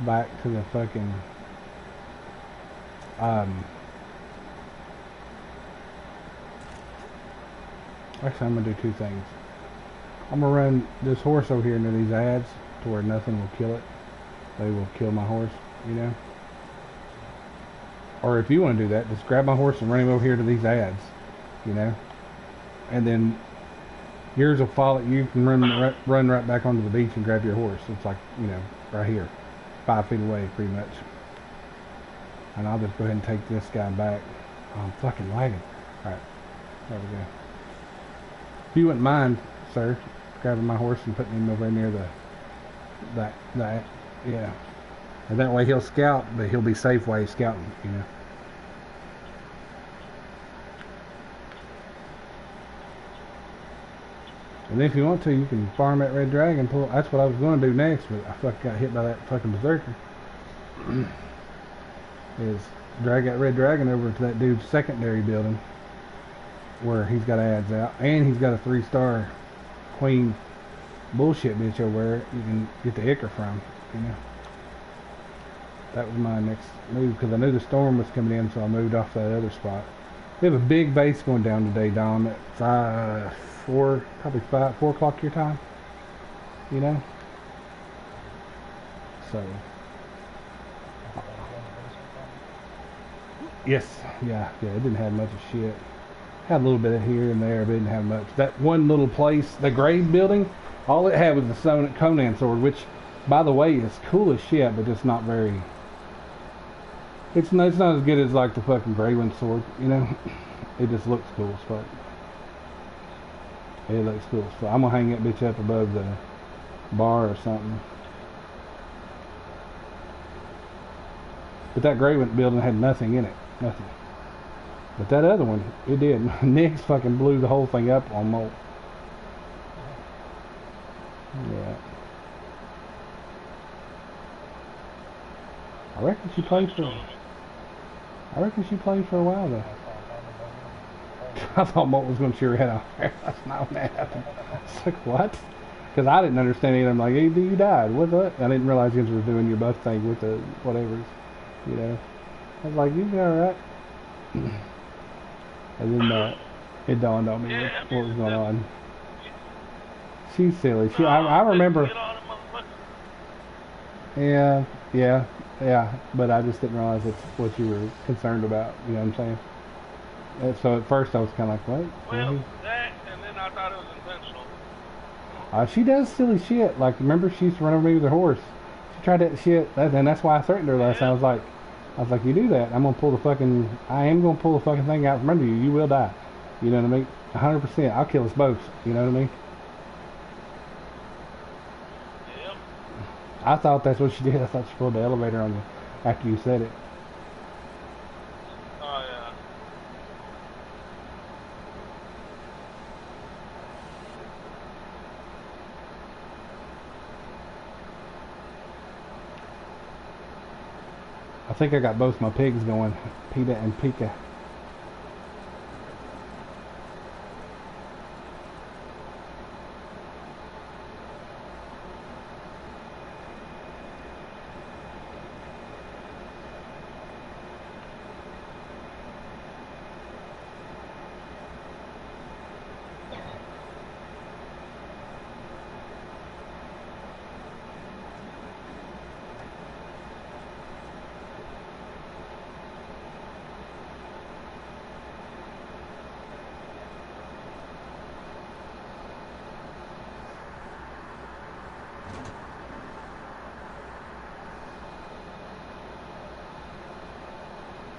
back to the fucking actually I'm gonna do two things. I'm gonna run this horse over here into these ads to where nothing will kill it. They will kill my horse, you know. Or if you want to do that, just grab my horse and run him over here to these ads, you know. And then yours will follow. You can run right back onto the beach and grab your horse. It's like, you know, right here, 5 feet away, pretty much. And I'll just go ahead and take this guy back. Oh, I'm fucking lagging. All right, there we go. If you wouldn't mind, sir, grabbing my horse and putting him over near the that yeah, and that way he'll scout, but he'll be safe while he's scouting, you know. And then if you want to, you can farm that red dragon. That's what I was going to do next, but I fucking got hit by that fucking berserker. Is drag that red dragon over to that dude's secondary building where he's got ads out, and he's got a 3-star queen bullshit bitch over there you can get the ichor from, you know. That was my next move because I knew the storm was coming in, so I moved off that other spot. We have a big base going down today, Dom, at 4 o'clock your time, you know. So yes, yeah, it didn't have much of shit. Had a little bit of here and there, but didn't have much. That one little place, the grave building, all it had was the Conan sword, which, by the way, is cool as shit, but it's not very... It's not as good as, like, the fucking Graven sword, you know? It just looks cool as fuck. It looks cool as fuck. I'm gonna hang that bitch up above the bar or something. But that Graven building had nothing in it. Nothing. But that other one, it did. Nick's fucking blew the whole thing up on Molt. Yeah. I reckon she played for a while though. I thought Molt was going to cheer her head off there. That's not when that happened. It's like, what? Because I didn't understand either. I'm like, hey, you died. What? I didn't realize you were doing your buff thing with the whatever. You know. I was like, you be alright. And then it dawned on me what was going on. She's silly. I remember. Yeah. But I just didn't realize that's what you were concerned about. You know what I'm saying? And so at first I was kind of like, what? Well, that, and then I thought it was intentional. She does silly shit. Like, remember she used to run over me with her horse. She tried that shit, and that's why I threatened her last time. I was like, you do that, I am gonna pull the fucking thing out from under you. You will die. You know what I mean? 100%. I'll kill us both. You know what I mean? Yep. I thought that's what she did. I thought she pulled the elevator on you after you said it. I think I got both my pigs going, Peta and Pika.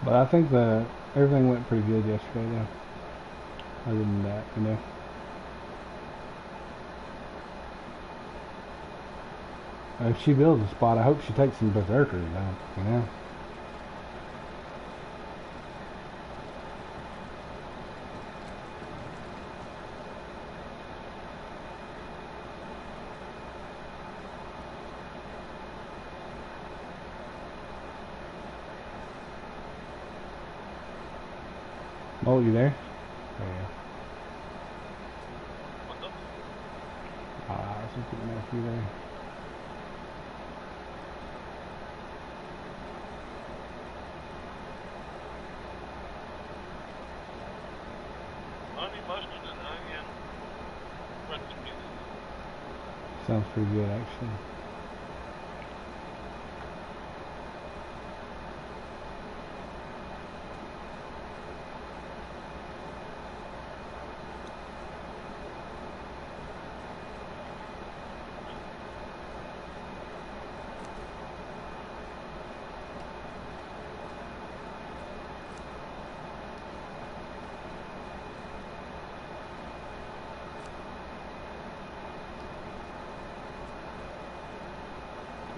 But I think everything went pretty good yesterday, though. Other than that, you know. If she builds a spot, I hope she takes some berserkers, though, you know. Oh, you there? There you What's up? go. I was just looking at you there. Honey mustard and onion pretzel pieces. Sounds pretty good, actually.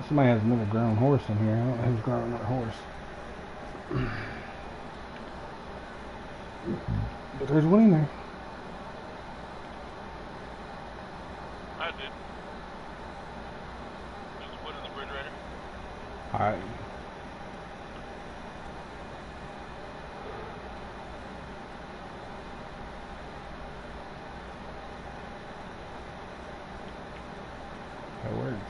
Somebody has another grown horse in here. I don't know who's growing that horse. But there's one in there. I did. Just put it in the refrigerator. Alright. That works.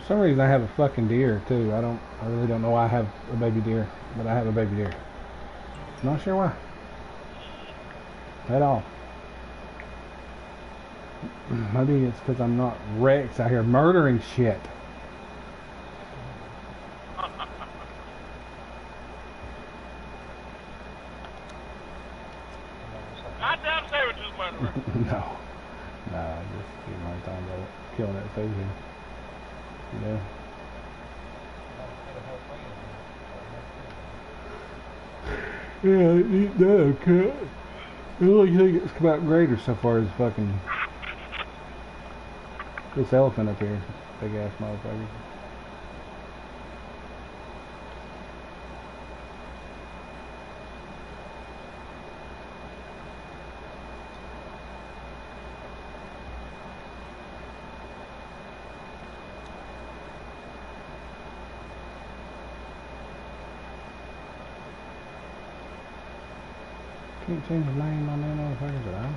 For some reason I have a fucking deer too. I really don't know why I have a baby deer, but I have a baby deer. Not sure why. At all. Maybe it's because I'm not Rex out here murdering shit. Goddamn saber-tooth murderer. No. No, I just keep my time about killing that food here. You know? Yeah, eat that, cat. The only thing that's come out greater so far is fucking this elephant up here. Big ass motherfucker. Can't change the name on them motherfuckers at all.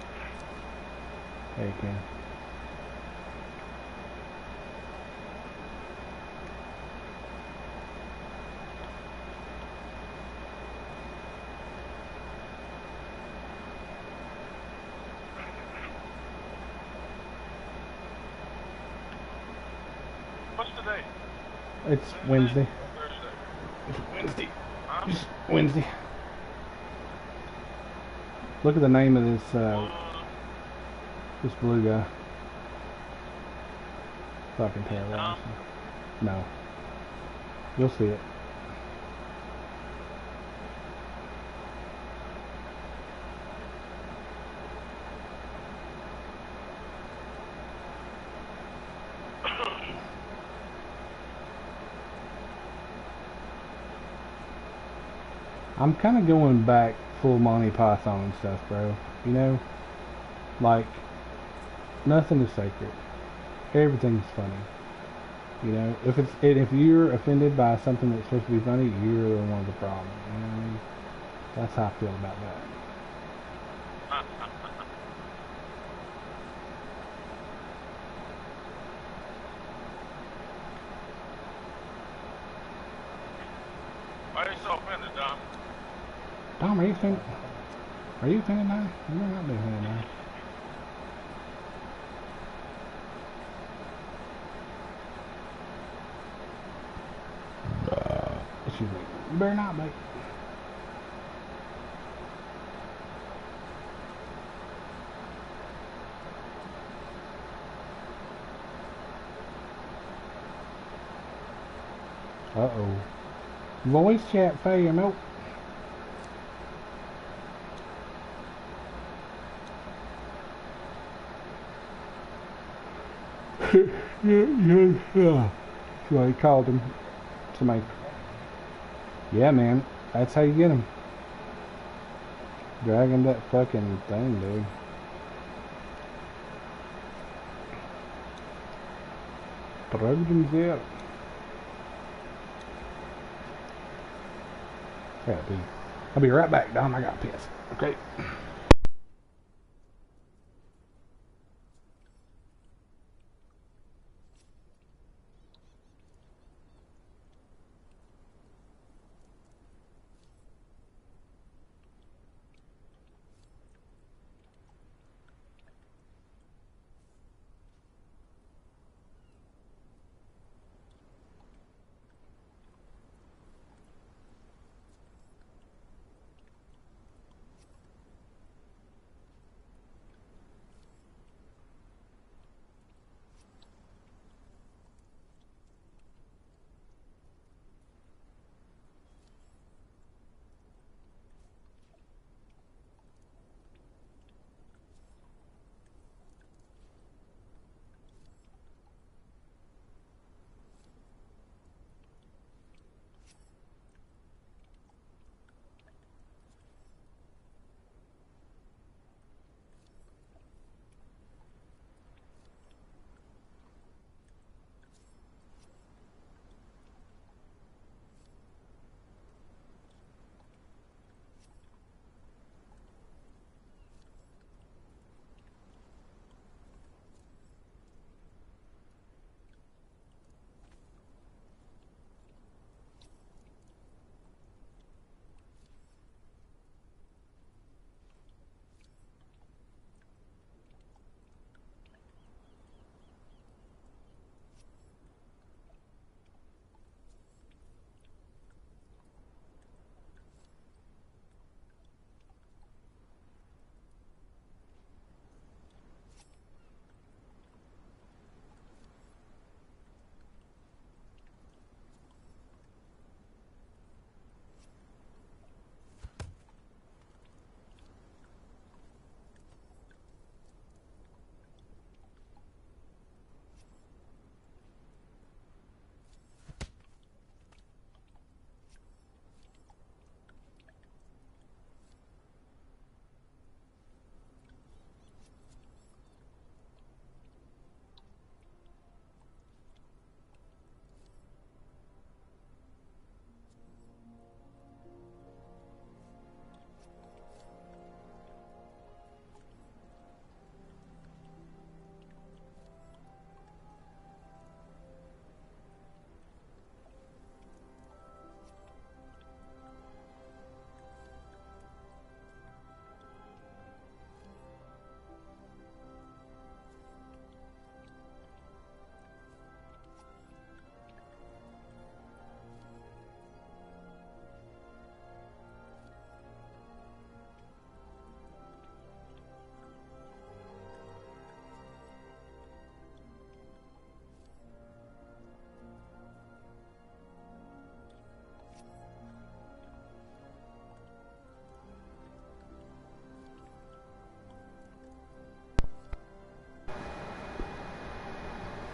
Yeah, you can. What's today? It's Wednesday. Thursday. It's Wednesday. Huh? It's Wednesday. Look at the name of this blue guy. So I can tell what I'm saying. No. You'll see it. I'm kind of going back full Monty Python and stuff, bro. You know? Like, nothing is sacred. Everything's funny. You know? If you're offended by something that's supposed to be funny, you're the one with the problem. You know what I mean? That's how I feel about that. Why are you so offended, Dom? Tom, are you offended? Are you offended now? You might not be offended now. Excuse me. You better not, mate. Uh-oh. Voice chat failure, nope. yeah. So he called him. Somebody. Yeah, man. That's how you get him. Dragging that fucking thing, dude. Dragged him there. Yeah, dude. I'll be right back, Dom. I got piss. Okay.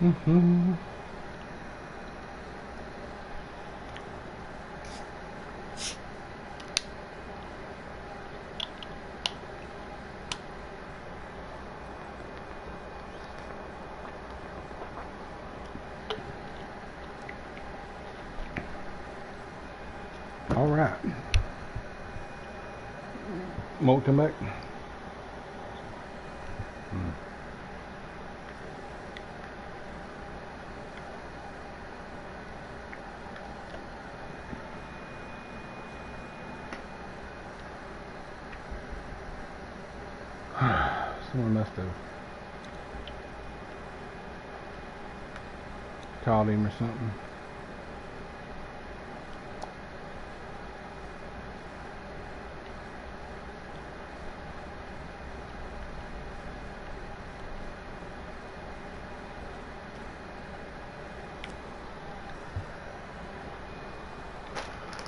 Mm-hmm. All right. Won't come back. Someone must have called him or something.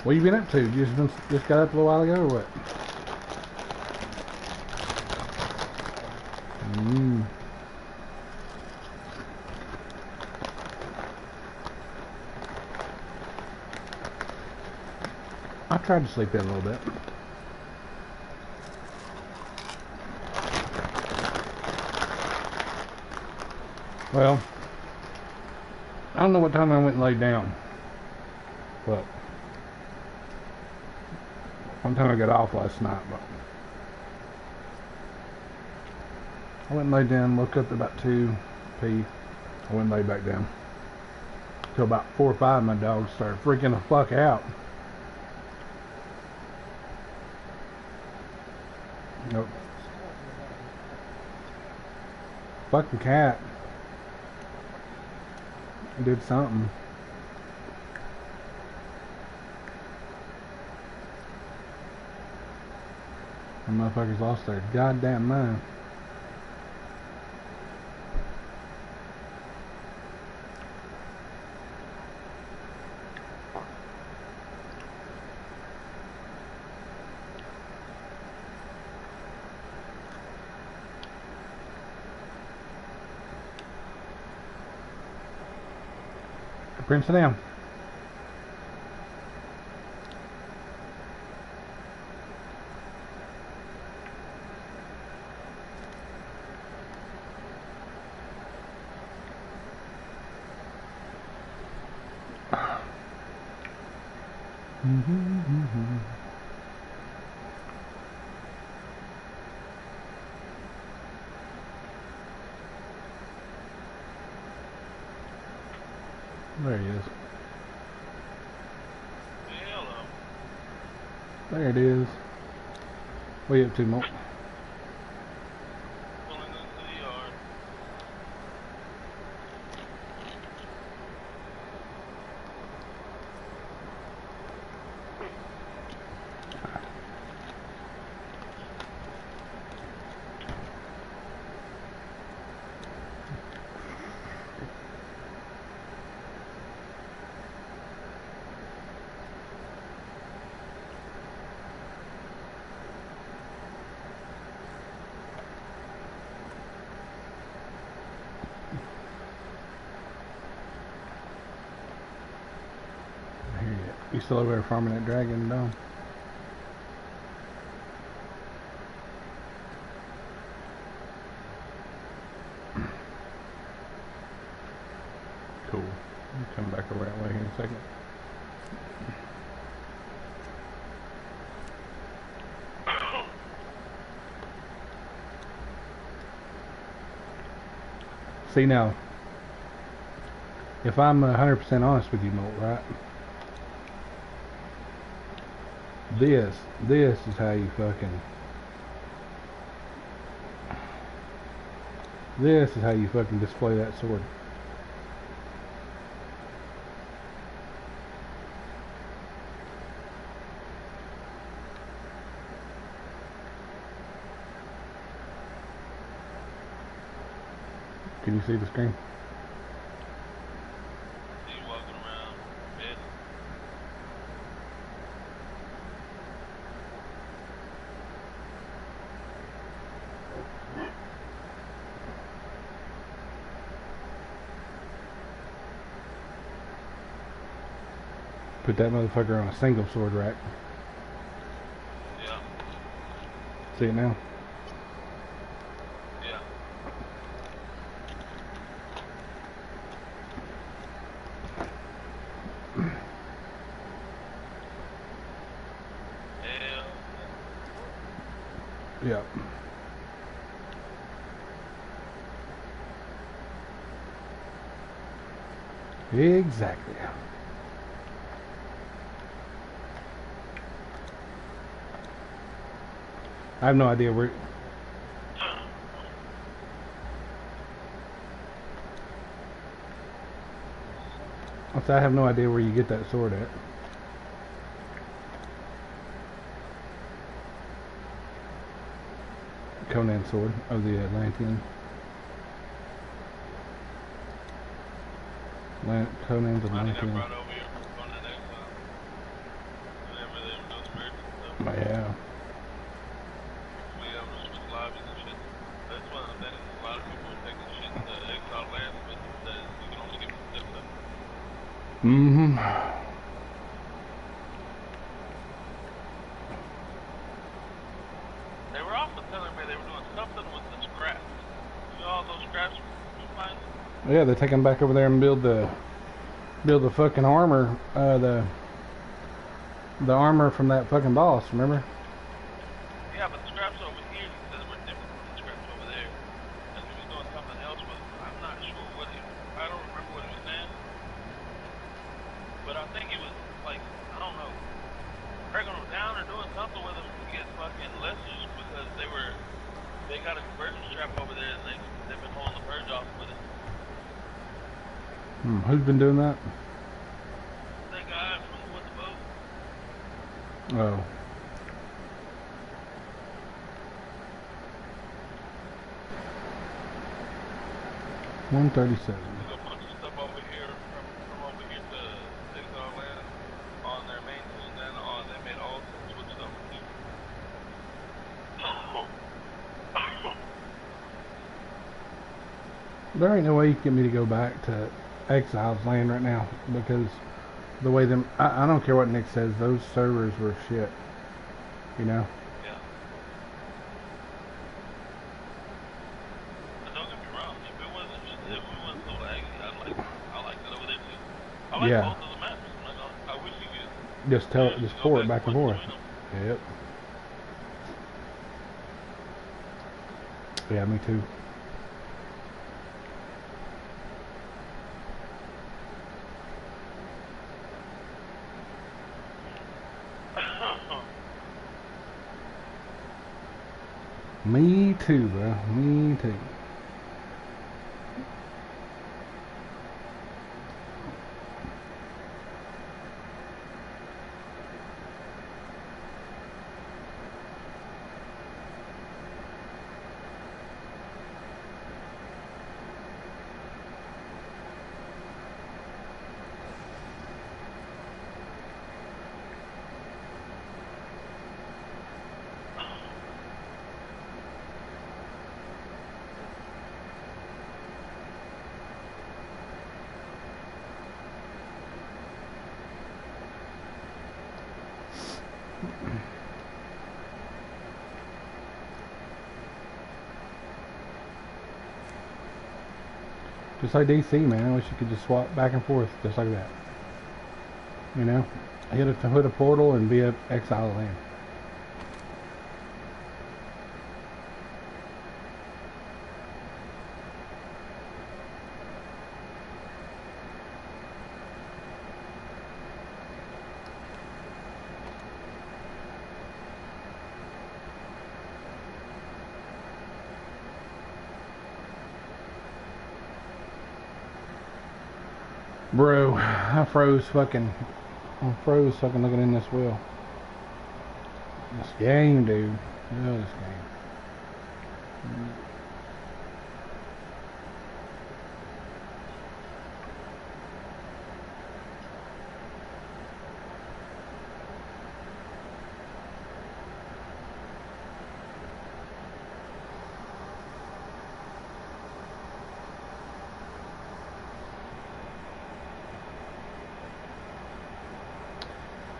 What you been up to? Just got up a little while ago or what? I tried to sleep in a little bit. Well, I don't know what time I went and laid down, but one time I got off last night, but I went and laid down, woke up at about 2 p. I went and laid back down. Till about 4 or 5, my dogs started freaking the fuck out. Nope. Fucking cat. Did something. The motherfuckers lost their goddamn mind. Prince of them. There he is. Hello. There it is. What you up to, Mo? Pulling into the yard. You still over there farming that dragon down? Cool. I'll come back over that way here in a second. See now, if I'm 100% honest with you, Molt, right? This is how you fucking. This is how you fucking display that sword. Can you see the screen? See you walking around. Bed. put that motherfucker on a single sword rack. Yeah. See it now? Yeah. Hell. Yep. Exactly. I have no idea where. I have no idea where you get that sword at. Conan sword of the Atlantean. Conan's Mine got Atlantean. brought over here from Conan Exile. Whenever they were doing spirits and stuff. Yeah. We able to switch lobbies and shit. That's one of the things. A lot of people are taking shit to Exile Lands, but that you can only get from them. Mm-hmm. They were also telling me they were doing something with the scraps. You know all those scraps you find? Yeah, they take them back over there and build the fucking armor. The armor from that fucking boss. Remember? Yeah, but the scraps over here, he said were different from the scraps over there. And he was doing something else with them. I'm not sure what he, I don't remember what he was saying. But I think he was like, I don't know, breaking them down or doing something with them to get fucking lessers because they got a conversion strap over there and they've been holding the purge off with it. Who's been doing that? That guy from with the boat. Oh. $137. There's a bunch of stuff over here from over here to Exile Land on their main tune and on they made all switched over too. There ain't no way you can get me to go back to Exile's Land right now because the way them I don't care what Nick says, those servers were shit. You know? Yeah. And don't get me wrong, if we wasn't so laggy, I like it over there too. I like Yeah. both of the maps. I wish you could Just go pour it back and forth. between them. Yep. Yeah, me too. Me too, bro. Me too. Just like DC, man. I wish you could just swap back and forth just like that. You know? Hit a portal and be a Exile Land. Bro, I froze fucking looking in this wheel. This game, dude. Oh, this game.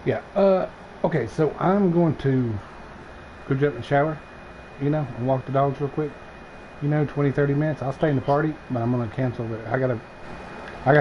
Yeah. Okay, so I'm going to go jump in the shower, and walk the dogs real quick. 20, 30 minutes. I'll stay in the party, but I'm gonna cancel it. I gotta